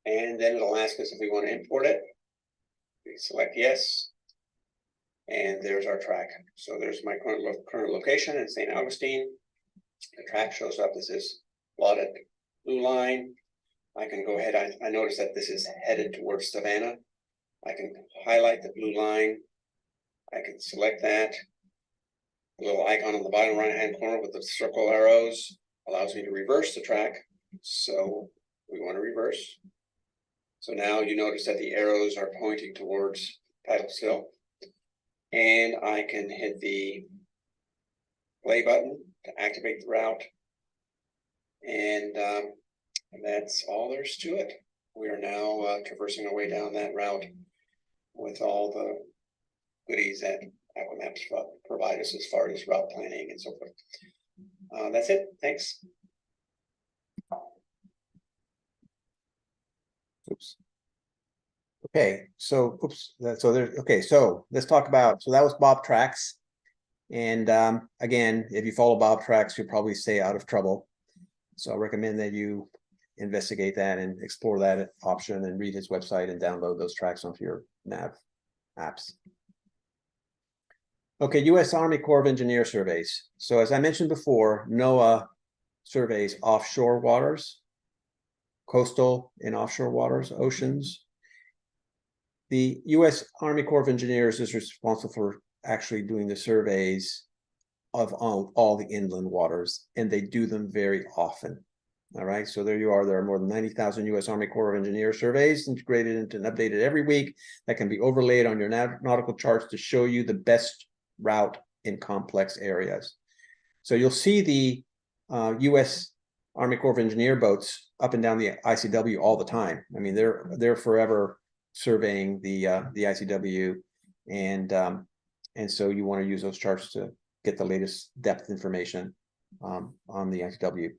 And then it'll ask us if we want to import it. We select yes. And there's our track. So there's my current location in St. Augustine. The track shows up. This is plotted blue line. I can go ahead. I notice that this is headed towards Savannah. I can highlight the blue line. I can select that. The little icon on the bottom right-hand corner with the circle arrows allows me to reverse the track. So we want to reverse. So now you notice that the arrows are pointing towards Titusville. And I can hit the play button to activate the route. And that's all there's to it. We are now traversing our way down that route with all the goodies that Aquamaps provide us as far as route planning and so forth. That's it. Thanks. Oops. Okay, so so let's talk about, so that was Bob tracks. And again, if you follow Bob tracks, you'll probably stay out of trouble. So I recommend that you investigate that and explore that option and read his website and download those tracks onto your nav apps. Okay, U.S. Army Corps of Engineers surveys. So as I mentioned before, NOAA surveys offshore waters, coastal and offshore waters, oceans. The U.S. Army Corps of Engineers is responsible for actually doing the surveys of all the inland waters, and they do them very often. All right, so there you are. There are more than 90,000 U.S. Army Corps of Engineers surveys integrated into and updated every week that can be overlaid on your nautical charts to show you the best route in complex areas. So you'll see the U.S. Army Corps of Engineer boats up and down the ICW all the time. I mean, they're forever surveying the ICW, and so you want to use those charts to get the latest depth information on the ICW.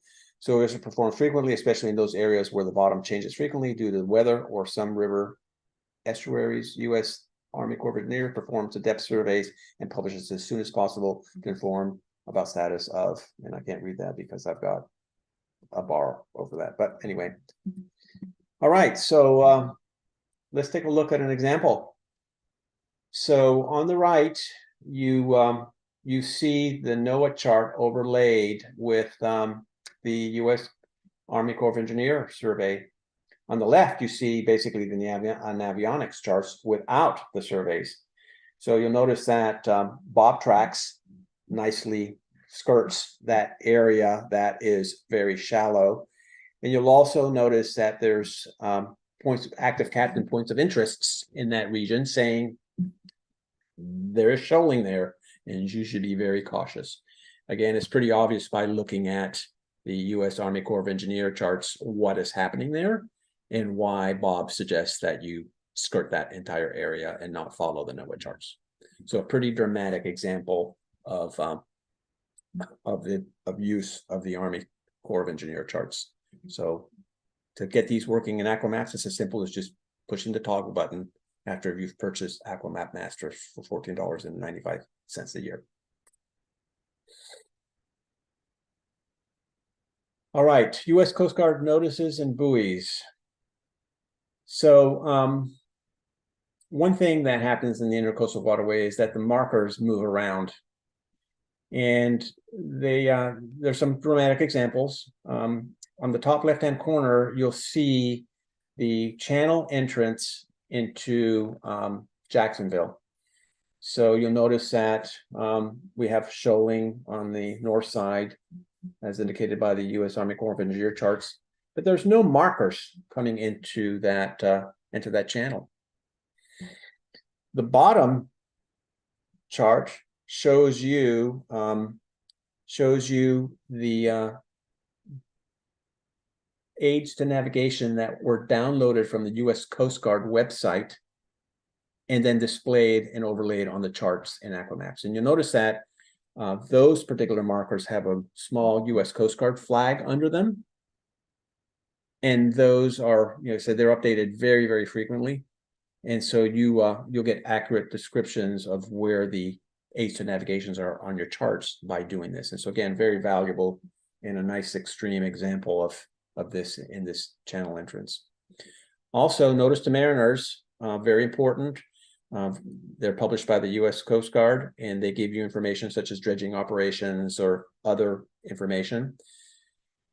So it's performed frequently, especially in those areas where the bottom changes frequently due to the weather or some river estuaries. U.S. Army Corps of Engineers performs the depth surveys and publishes as soon as possible to inform about status of, and I can't read that because I've got a bar over that. But anyway, all right. So let's take a look at an example. So on the right, you see the NOAA chart overlaid with the U.S. Army Corps of Engineers survey. On the left, you see basically the avionics charts without the surveys. So you'll notice that Bob tracks nicely skirts that area that is very shallow. And you'll also notice that there's active captain points of interests in that region saying there is shoaling there, and you should be very cautious. Again, it's pretty obvious by looking at the U.S. Army Corps of Engineers charts what is happening there and why Bob suggests that you skirt that entire area and not follow the NOAA charts. So a pretty dramatic example of use of the Army Corps of Engineers charts. So to get these working in Aquamaps, it's as simple as just pushing the toggle button after you've purchased Aquamap Master for $14.95 a year. All right, U.S. Coast Guard notices and buoys. So one thing that happens in the intercoastal waterway is that the markers move around. And there's some dramatic examples. On the top left-hand corner, you'll see the channel entrance into Jacksonville. So you'll notice that we have shoaling on the north side, as indicated by the U.S. Army Corps of Engineers charts, but there's no markers coming into that channel. The bottom chart shows you the aids to navigation that were downloaded from the U.S. Coast Guard website and then displayed and overlaid on the charts in Aquamaps. And you'll notice that those particular markers have a small U.S. Coast Guard flag under them. And those are, so they're updated very, very frequently. And so you'll get accurate descriptions of where the aids to navigations are on your charts by doing this. And so again, very valuable and a nice extreme example of this in this channel entrance. Also, notice to mariners, very important. They're published by the U.S. Coast Guard, and they give you information such as dredging operations or other information.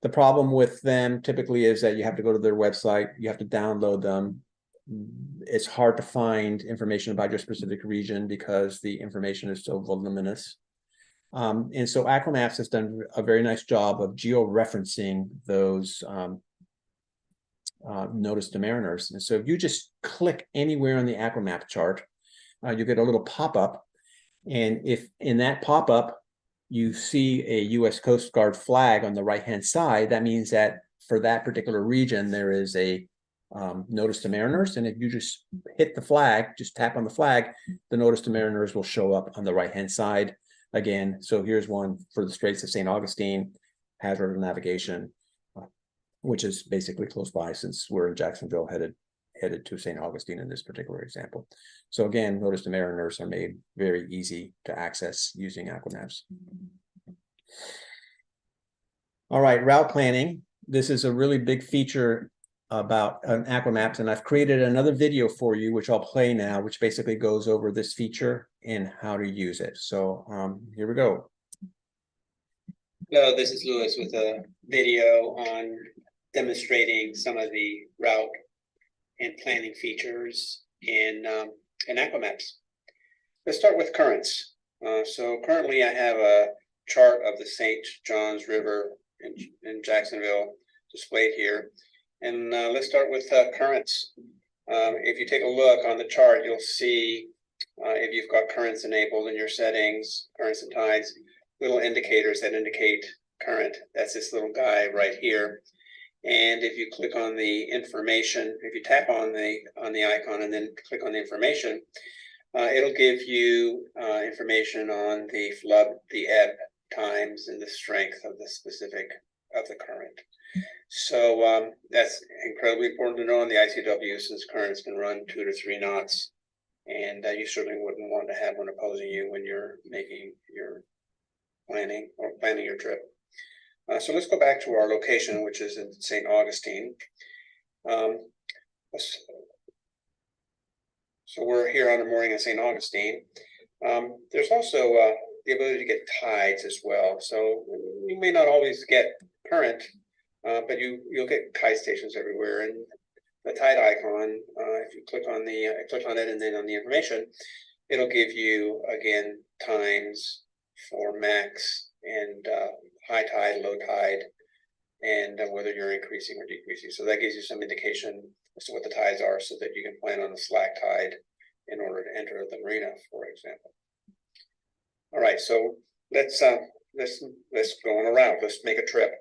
The problem with them typically is that you have to go to their website, you have to download them. It's hard to find information about your specific region because the information is so voluminous. And so Aquamaps has done a very nice job of geo-referencing those notice to mariners. And so if you just click anywhere on the Aquamap chart, you get a little pop-up. And if in that pop-up, you see a U.S. Coast Guard flag on the right-hand side, that means that for that particular region, there is a notice to mariners. And if you just hit the flag, just tap on the flag, the notice to mariners will show up on the right-hand side again. So here's one for the Straits of St. Augustine, hazard of navigation, which is basically close by since we're in Jacksonville headed headed to St. Augustine in this particular example. So again, notice the mariners are made very easy to access using Aquamaps. All right, route planning. This is a really big feature about Aquamaps, and I've created another video for you, which I'll play now, which basically goes over this feature and how to use it. So here we go. Hello, this is Lewis with a video on demonstrating some of the route and planning features in Aquamaps. Let's start with currents. So currently I have a chart of the St. Johns River in Jacksonville displayed here. And let's start with currents. If you take a look on the chart, you'll see if you've got currents enabled in your settings, currents and tides, little indicators that indicate current. That's this little guy right here. And if you click on the information, if you tap on the icon and then click on the information, it'll give you information on the flood, the ebb times, and the strength of the specific of the current. So that's incredibly important to know on the ICW, since currents can run 2 to 3 knots, and you certainly wouldn't want to have one opposing you when you're making your planning your trip. So let's go back to our location, which is in St. Augustine. So we're here on a mooring in St. Augustine. There's also the ability to get tides as well. So you may not always get current, but you'll get tide stations everywhere. And the tide icon, if you click on it and then on the information, it'll give you again times for max and high tide, low tide, and whether you're increasing or decreasing. So that gives you some indication as to what the tides are, so that you can plan on the slack tide in order to enter the marina, for example. All right, so let's go on a route. Let's make a trip.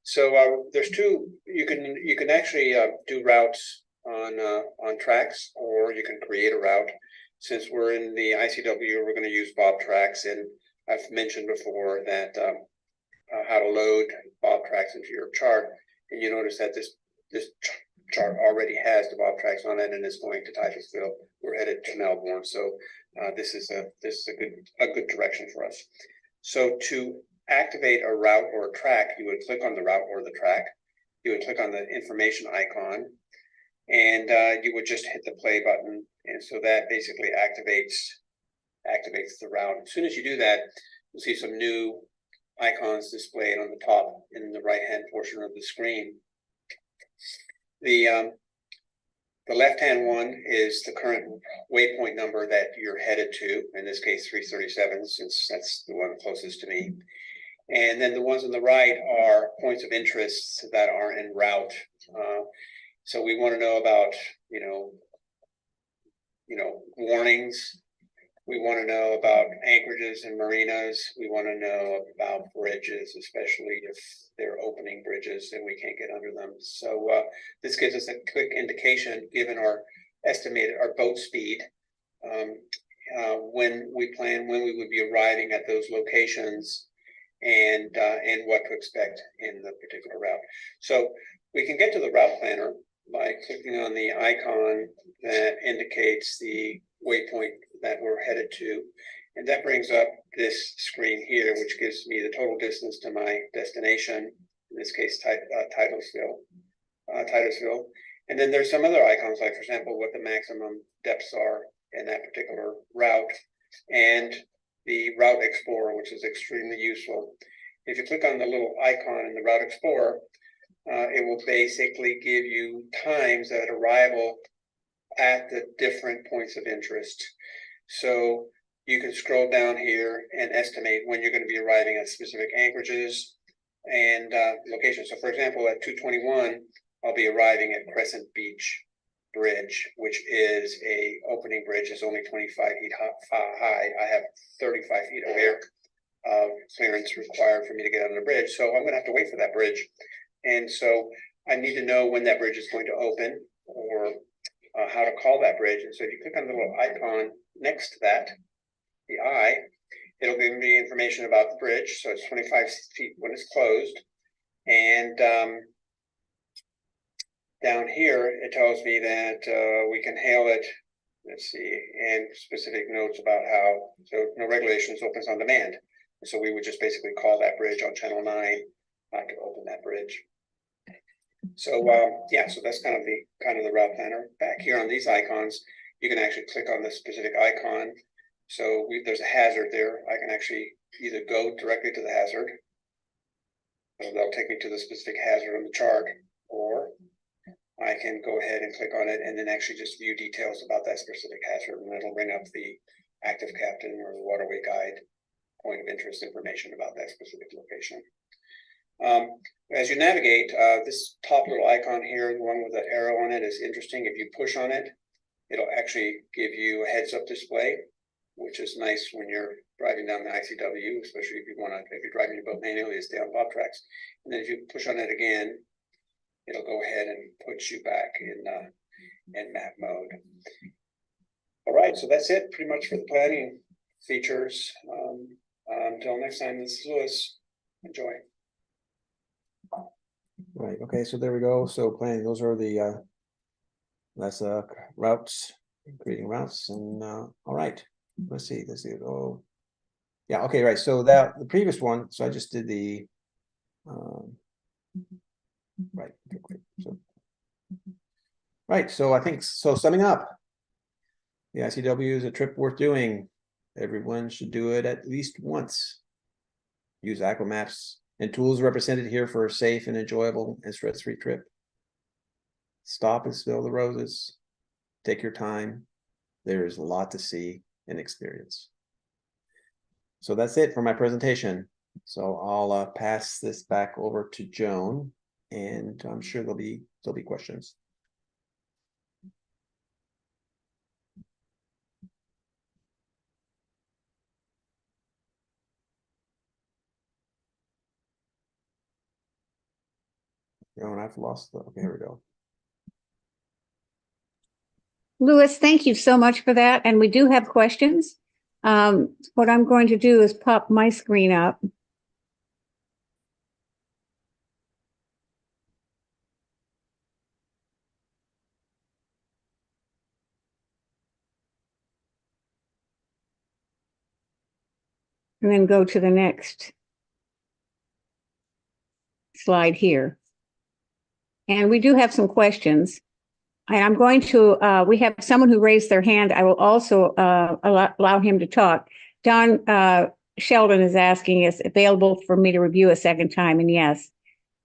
So there's two. You can actually do routes on tracks, or you can create a route. Since we're in the ICW, we're going to use Bob Tracks, and I've mentioned before that how to load Bob Tracks into your chart, and you notice that this chart already has the Bob Tracks on it, and it's going to Titusville. We're headed to Melbourne, so this is a good direction for us. So to activate a route or a track, you would click on the route or the track. You would click on the information icon, and you would just hit the play button, and so that basically activates the route. As soon as you do that, you'll see some new icons displayed on the top in the right-hand portion of the screen. The left-hand one is the current waypoint number that you're headed to, in this case 337, since that's the one closest to me. And then the ones on the right are points of interest that are en route. So we want to know about, warnings. We want to know about anchorages and marinas. We want to know about bridges, especially if they're opening bridges and we can't get under them. So this gives us a quick indication, given our boat speed, when we would be arriving at those locations, and what to expect in the particular route. So we can get to the route planner by clicking on the icon that indicates the waypoint that we're headed to, and that brings up this screen here, which gives me the total distance to my destination, in this case Titusville. And then there's some other icons, like, for example, what the maximum depths are in that particular route, and the Route Explorer, which is extremely useful. If you click on the little icon in the Route Explorer, it will basically give you times at arrival at the different points of interest. So you can scroll down here and estimate when you're going to be arriving at specific anchorages and locations. So for example, at 2:21, I'll be arriving at Crescent Beach Bridge, which is a opening bridge. It's only 25 feet high. I have 35 feet of air clearance required for me to get on the bridge. So I'm going to have to wait for that bridge. And so I need to know when that bridge is going to open, or how to call that bridge. And so if you click on the little icon next to that, the eye, it'll give me information about the bridge. So it's 25 feet when it's closed. And down here, it tells me that we can hail it, let's see, and specific notes about how, so no regulations, opens on demand. So we would just basically call that bridge on channel 9. I could open that bridge. So yeah, so that's kind of the route planner. Back here on these icons, you can actually click on the specific icon. So there's a hazard there. I can actually either go directly to the hazard, and that'll take me to the specific hazard on the chart, or I can go ahead and click on it and then actually just view details about that specific hazard, and it'll bring up the active captain or the waterway guide point of interest information about that specific location. As you navigate, this top little icon here, the one with the arrow on it, is interesting. If you push on it, it'll actually give you a heads-up display, which is nice when you're driving down the ICW, especially if you're driving your boat manually, stay on bob tracks. And then if you push on it again, it'll go ahead and put you back in map mode. All right, so that's it pretty much for the planning features. Until next time, this is Lewis. Enjoy. Right, okay, so there we go. So planning, those are the that's routes, creating routes, and all right. Let's see. Oh, yeah, okay, right. So that the previous one, so I just did the right. Okay, so right, so I think so summing up, the ICW is a trip worth doing. Everyone should do it at least once. Use Aquamaps and tools represented here for a safe and enjoyable and stress-free trip. Stop and smell the roses. Take your time. There is a lot to see and experience. So that's it for my presentation. So I'll pass this back over to Joan, and I'm sure there'll be questions. Joan, I've lost the, okay, here we go. Lewis, thank you so much for that. And we do have questions. What I'm going to do is pop my screen up. And then go to the next slide here. And we do have some questions. And I'm going to, we have someone who raised their hand. I will also allow him to talk. Don Sheldon is asking, is available for me to review a second time? And yes.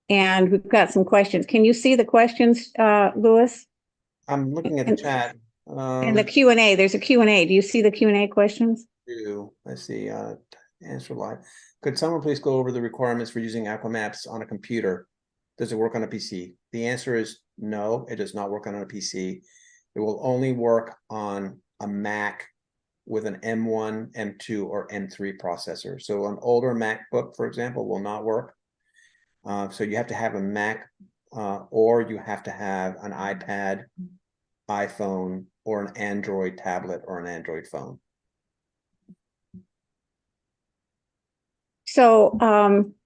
And we've got some questions. Can you see the questions, Lewis? I'm looking at the chat. And the Q&A, there's a Q&A. Do you see the Q&A questions? Let's see, answer live. Could someone please go over the requirements for using Aquamaps on a computer? Does it work on a PC? The answer is no, it does not work on a PC. It will only work on a Mac with an M1, M2, or M3 processor. So an older MacBook, for example, will not work. So you have to have a Mac or you have to have an iPad, iPhone, or an Android tablet or an Android phone. So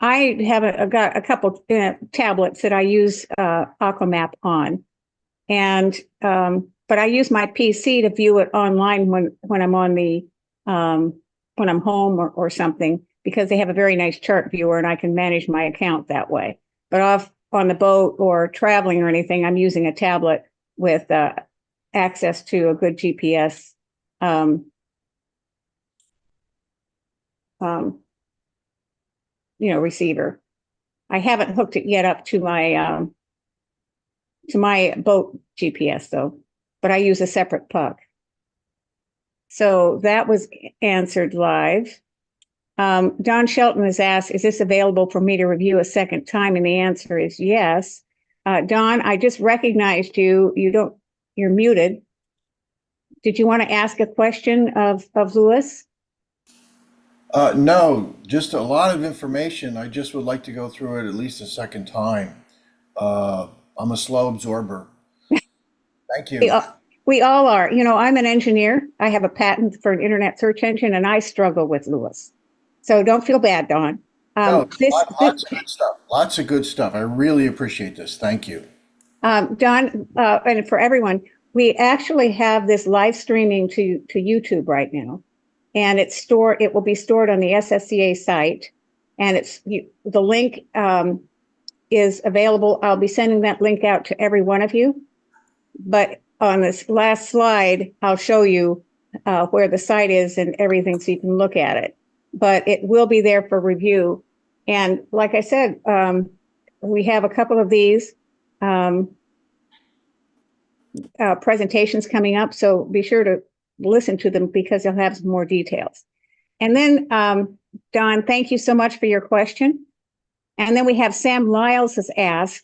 I've got a couple tablets that I use Aquamap on, and but I use my PC to view it online when I'm on the when I'm home or something, because they have a very nice chart viewer and I can manage my account that way. But off on the boat or traveling or anything, I'm using a tablet with access to a good GPS receiver. I haven't hooked it yet up to my boat GPS though, but I use a separate puck. So that was answered live. Don Shelton has asked, is this available for me to review a second time? And the answer is yes. Don, I just recognized you. You're muted. Did you want to ask a question of Lewis? No, just a lot of information. I just would like to go through it at least a second time. I'm a slow absorber. Thank you. We all are. You know, I'm an engineer. I have a patent for an internet search engine, and I struggle with Lewis. So don't feel bad, Don. No, lots of good stuff. Lots of good stuff. I really appreciate this. Thank you. Don, and for everyone, we actually have this live streaming to YouTube right now. And it will be stored on the SSCA site. And the link is available. I'll be sending that link out to every one of you. But on this last slide, I'll show you where the site is and everything so you can look at it. But it will be there for review. And like I said, we have a couple of these presentations coming up, so be sure to listen to them because they'll have some more details. And then, Don, thank you so much for your question. And then we have Sam Lyles has asked,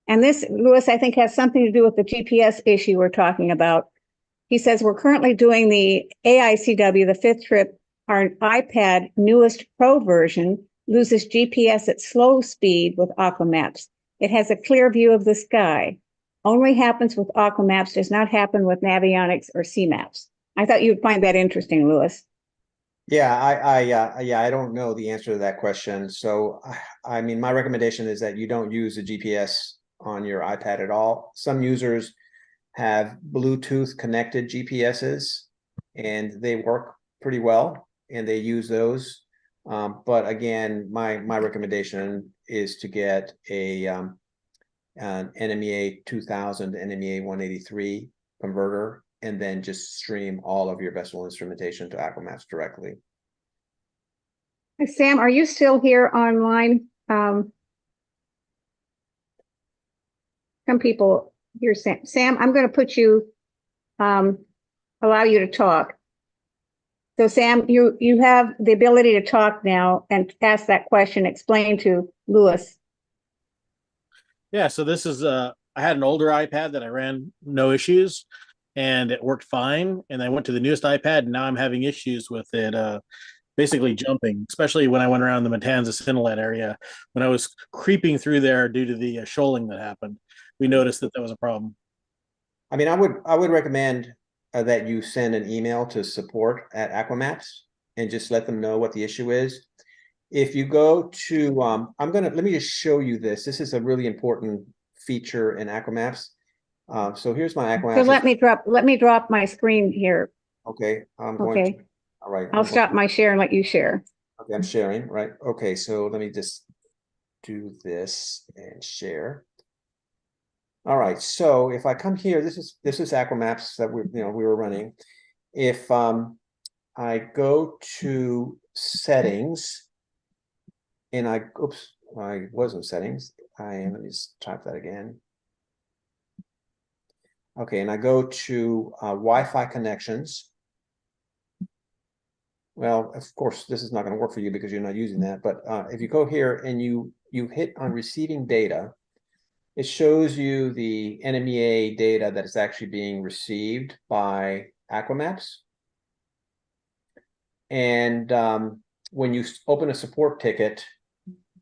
and this, Louis, I think has something to do with the GPS issue we're talking about. He says, we're currently doing the AICW, the fifth trip. Our iPad newest Pro version loses GPS at slow speed with Aquamaps. It has a clear view of the sky. Only happens with Aquamaps, does not happen with Navionics or CMAPs. I thought you'd find that interesting, Louis. Yeah, I don't know the answer to that question. So, I mean, my recommendation is that you don't use a GPS on your iPad at all. Some users have Bluetooth connected GPSs and they work pretty well and they use those. But again, my recommendation is to get an NMEA 2000 to NMEA 183 converter and then just stream all of your vessel instrumentation to Aquamaps directly. Sam, are you still here online? Some people hear Sam. Sam, I'm going to put you, allow you to talk. So Sam, you have the ability to talk now and ask that question, explain to Louis. Yeah, so this is I had an older iPad that I ran no issues and it worked fine. And I went to the newest iPad and now I'm having issues with it basically jumping, especially when I went around the Matanzas Inlet area. When I was creeping through there due to the shoaling that happened, we noticed that was a problem. I mean, I would recommend that you send an email to support at Aquamaps and just let them know what the issue is. If you go to, let me just show you this. This is a really important feature in Aquamaps. So here's my Aquamaps. So let me drop my screen here. Okay, I'm going Okay. to, all right. I'll stop my share and let you share. Okay, I'm sharing, right? Okay, so let me just do this and share. All right, so if I come here, this is Aquamaps that we were running. If I go to settings and I wasn't settings. Let me just type that again. Okay, and I go to Wi-Fi connections. Well, of course, this is not going to work for you because you're not using that. But if you go here and you hit on receiving data, it shows you the NMEA data that is actually being received by Aquamaps. And when you open a support ticket,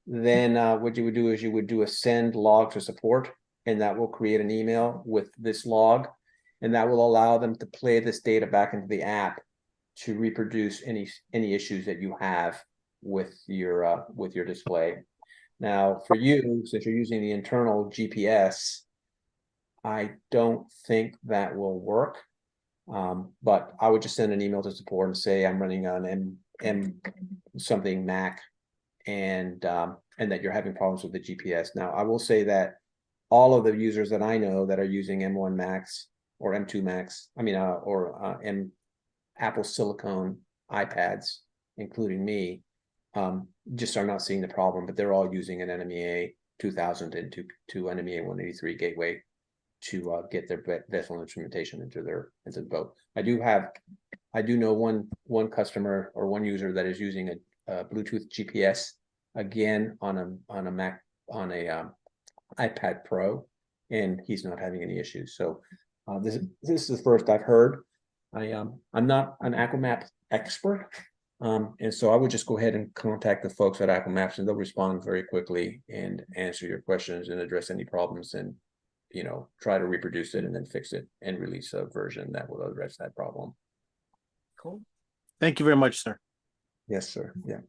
then what you would do is you would do a send log to support, and that will create an email with this log, and that will allow them to play this data back into the app to reproduce any issues that you have with your display. Now, for you, since you're using the internal GPS, I don't think that will work. But I would just send an email to support and say I'm running on M something Mac, and that you're having problems with the GPS. Now, I will say that all of the users that I know that are using M1 Max or M2 Max, M Apple Silicone iPads, including me, just are not seeing the problem, but they're all using an NMEA 2000 and to NMEA 183 gateway to get their vessel instrumentation into the boat. I do know one customer or one user that is using a Bluetooth GPS again on a Mac, on a iPad Pro, and he's not having any issues. So this is the first I've heard. I'm not an Aquamap expert, and so I would just go ahead and contact the folks at Aquamaps, and they'll respond very quickly and answer your questions and address any problems, and try to reproduce it and then fix it and release a version that will address that problem. Cool. Thank you very much, sir. Yes, sir. Yeah.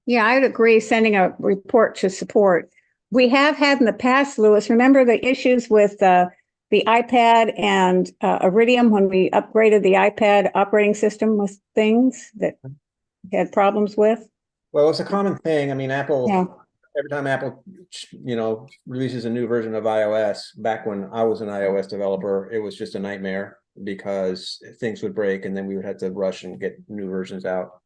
Yeah, I would agree. Sending a report to support. We have had in the past, Louis, remember the issues with the iPad and Iridium when we upgraded the iPad operating system with things that had problems with? Well, it's a common thing. I mean, Apple, Yeah. every time Apple, releases a new version of iOS, back when I was an iOS developer, it was just a nightmare because things would break and then we would have to rush and get new versions out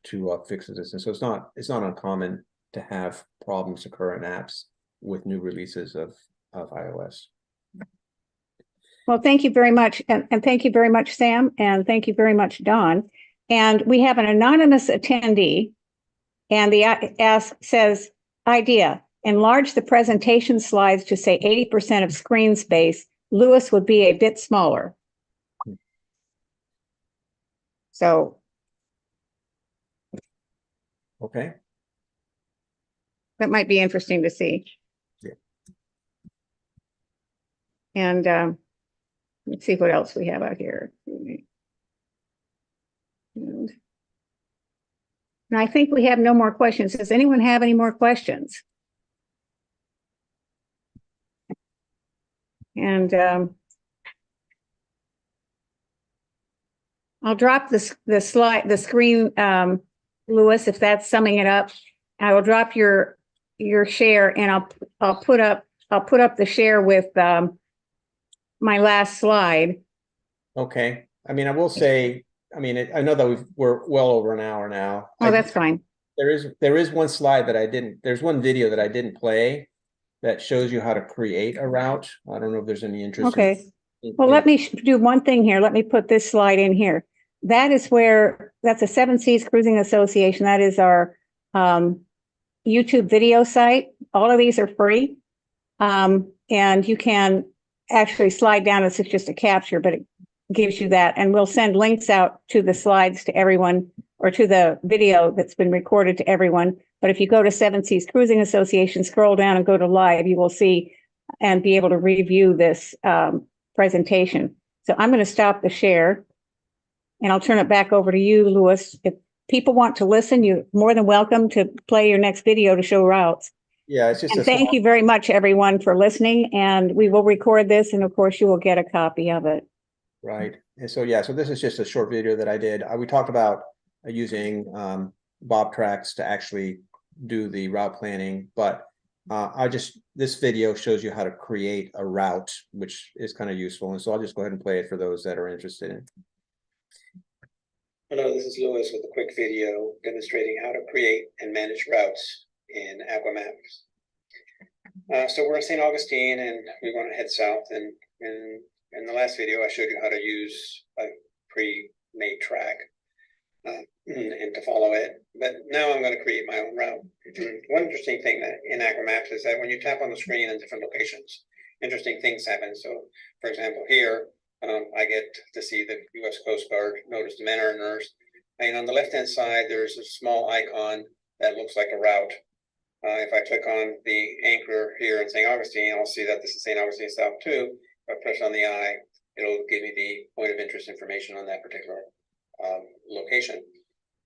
to fix this. And so it's not uncommon to have problems occur in apps with new releases of iOS. Well, thank you very much. And thank you very much, Sam. And thank you very much, Don. And we have an anonymous attendee. And the says, idea, enlarge the presentation slides to say 80% of screen space. Louis would be a bit smaller. So. Okay. That might be interesting to see. Yeah. And let's see what else we have out here. And I think we have no more questions. Does anyone have any more questions? And I'll drop the screen, Louis, if that's summing it up. I will drop your share, and I'll put up the share with my last slide. Okay. I mean, I will say, I know that we're well over an hour now. Oh, that's fine. There is one slide that there's one video that I didn't play that shows you how to create a route. I don't know if there's any interest. Okay. Well, let me do one thing here. Let me put this slide in here. That's a Seven Seas Cruising Association. That is our YouTube video site. All of these are free. And you can actually slide down. It's just a capture, but it gives you that. And we'll send links out to the slides to everyone, or to the video that's been recorded to everyone. But if you go to Seven Seas Cruising Association, scroll down and go to live, you will see and be able to review this presentation. So I'm going to stop the share and I'll turn it back over to you, Louis. If people want to listen, you're more than welcome to play your next video to show routes. Yeah, it's just and thank you very much, everyone, for listening. And we will record this, and of course, you will get a copy of it. Right. And so, yeah, so this is just a short video that I did. We talked about using Bob tracks to actually do the route planning, but this video shows you how to create a route, which is kind of useful. And so I'll just go ahead and play it for those that are interested in. Hello, this is Louis with a quick video demonstrating how to create and manage routes in Aquamaps. So we're in St. Augustine and we want to head south, and in the last video I showed you how to use a pre-made track and to follow it, but now I'm going to create my own route. One interesting thing that in Aquamaps is that when you tap on the screen in different locations, interesting things happen. So for example, here I get to see the U.S. Coast Guard, notice the Mariners, and on the left-hand side, there's a small icon that looks like a route. If I click on the anchor here in St. Augustine, I'll see that this is St. Augustine South 2. If I press on the eye, it'll give me the point of interest information on that particular location.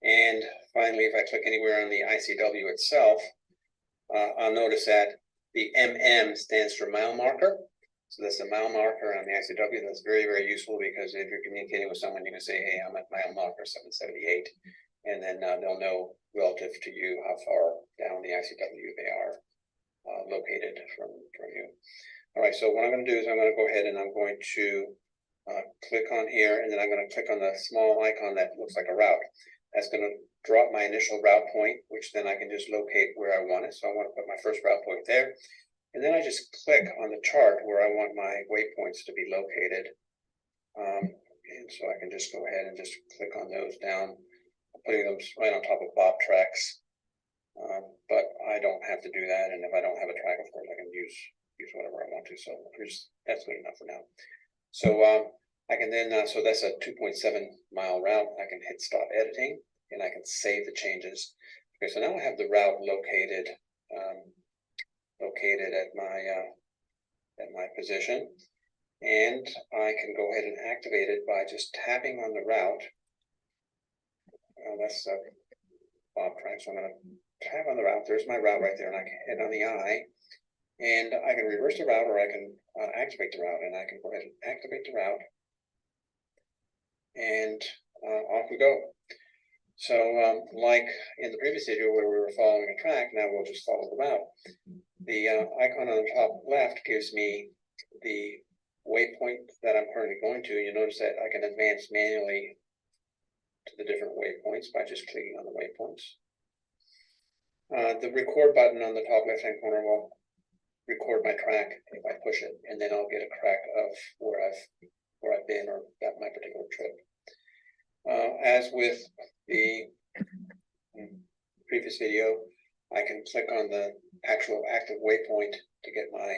And finally, if I click anywhere on the ICW itself, I'll notice that the MM stands for mile marker. So that's a mile marker on the ICW. That's very, very useful, because if you're communicating with someone, you can say, hey, I'm at mile marker 778. And then they'll know relative to you how far down the ICW they are located from you. All right, so what I'm going to do is I'm going to go ahead and I'm going to click on here, and then I'm going to click on the small icon that looks like a route. That's going to drop my initial route point, which then I can just locate where I want it. So I want to put my first route point there. And then I just click on the chart where I want my waypoints to be located. And so I can just go ahead and just click on those down, putting them right on top of Bob tracks. But I don't have to do that. And if I don't have a track, of course, I can use whatever I want to. So that's good enough for now. So I can then, so that's a 2.7 mile route. I can hit stop editing and I can save the changes. Okay, so now I have the route located at my position, and I can go ahead and activate it by just tapping on the route. That's Bob track, so I'm going to tap on the route. There's my route right there, and I can hit on the eye, And I can reverse the route, or I can activate the route, and I can go ahead and activate the route. And off we go. So like in the previous video where we were following a track, now we'll just follow the route. The icon on the top left gives me the waypoint that I'm currently going to. You notice that I can advance manually to the different waypoints by just clicking on the waypoints. The record button on the top left-hand corner will record my track if I push it, and then I'll get a track of where I've been or got my particular trip. As with the previous video, I can click on the actual active waypoint to get my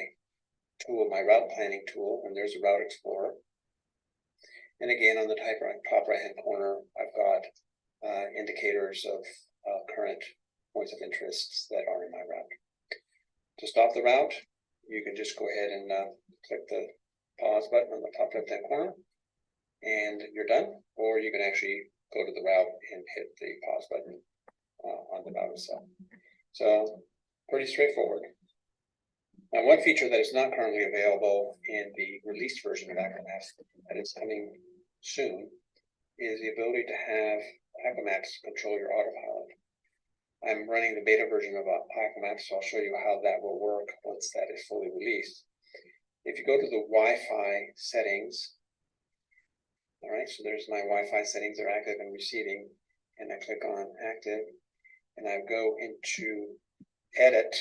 tool, my route planning tool, and there's a route explorer. And again, on the top right-hand corner, I've got indicators of current points of interest that are in my route. To stop the route, you can just go ahead and click the pause button on the top left-hand corner, and you're done. Or you can actually go to the route and hit the pause button on the route itself. So pretty straightforward. Now, one feature that is not currently available in the released version of Aquamaps that is coming soon is the ability to have Aquamaps control your autopilot. I'm running the beta version of Aquamaps, so I'll show you how that will work once that is fully released. If you go to the Wi-Fi settings, all right, so there's my Wi-Fi settings, they're active and receiving, and I click on active, and I go into edit.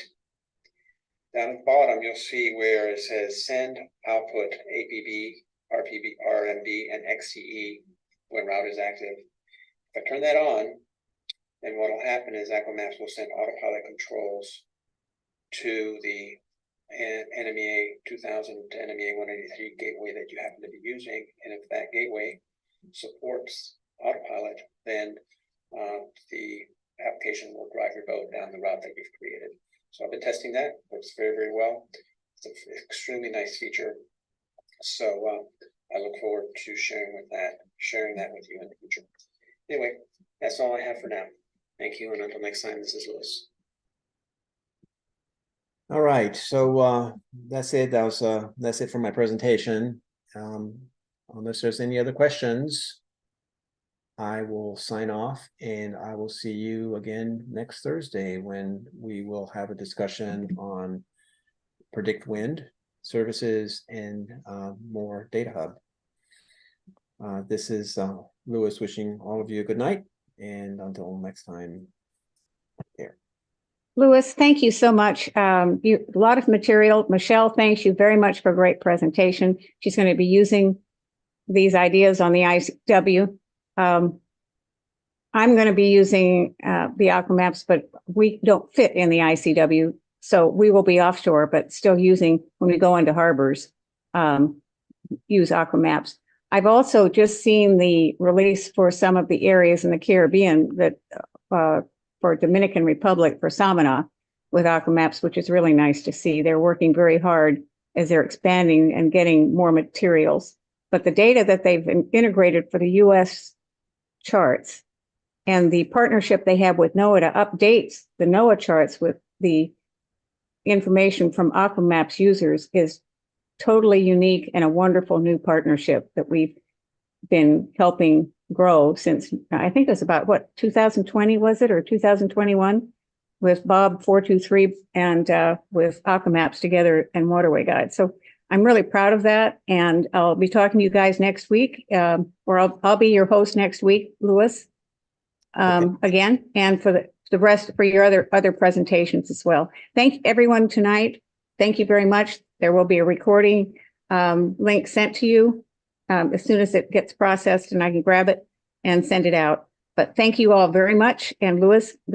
Down at the bottom, you'll see where it says send output APB, RPB, RMB, and XCE when route is active. If I turn that on, then what will happen is Aquamaps will send autopilot controls to the NMEA 2000 to NMEA 183 gateway that you happen to be using. And if that gateway supports autopilot, then the application will drive your boat down the route that you've created. So I've been testing that. Works very, very well. It's an extremely nice feature. So I look forward to sharing that with you in the future. Anyway, that's all I have for now. Thank you, and until next time, this is Lewis. All right, so that's it. That's it for my presentation. Unless there's any other questions, I will sign off, and I will see you again next Thursday when we will have a discussion on Predict Wind services and more Data Hub. This is Lewis wishing all of you a good night, and until next time. Here. Lewis, thank you so much. A lot of material. Michelle, thanks you very much for a great presentation. She's going to be using these ideas on the ICW. I'm going to be using the Aquamaps, but we don't fit in the ICW. So we will be offshore, but still using, when we go into harbors, use Aquamaps. I've also just seen the release for some of the areas in the Caribbean that for Dominican Republic, for Samana with Aquamaps, which is really nice to see. They're working very hard as they're expanding and getting more materials. But the data that they've integrated for the US charts and the partnership they have with NOAA to update the NOAA charts with the information from Aquamaps users is totally unique and a wonderful new partnership that we've been helping grow since, I think it was about, what, 2020 was it, or 2021, with Bob 423 and with Aquamaps together and Waterway Guide. So I'm really proud of that, and I'll be talking to you guys next week, or I'll be your host next week, Lewis, again, and for the rest, for your other presentations as well. Thank everyone tonight. Thank you very much. There will be a recording link sent to you as soon as it gets processed, and I can grab it and send it out. But thank you all very much. And Lewis, good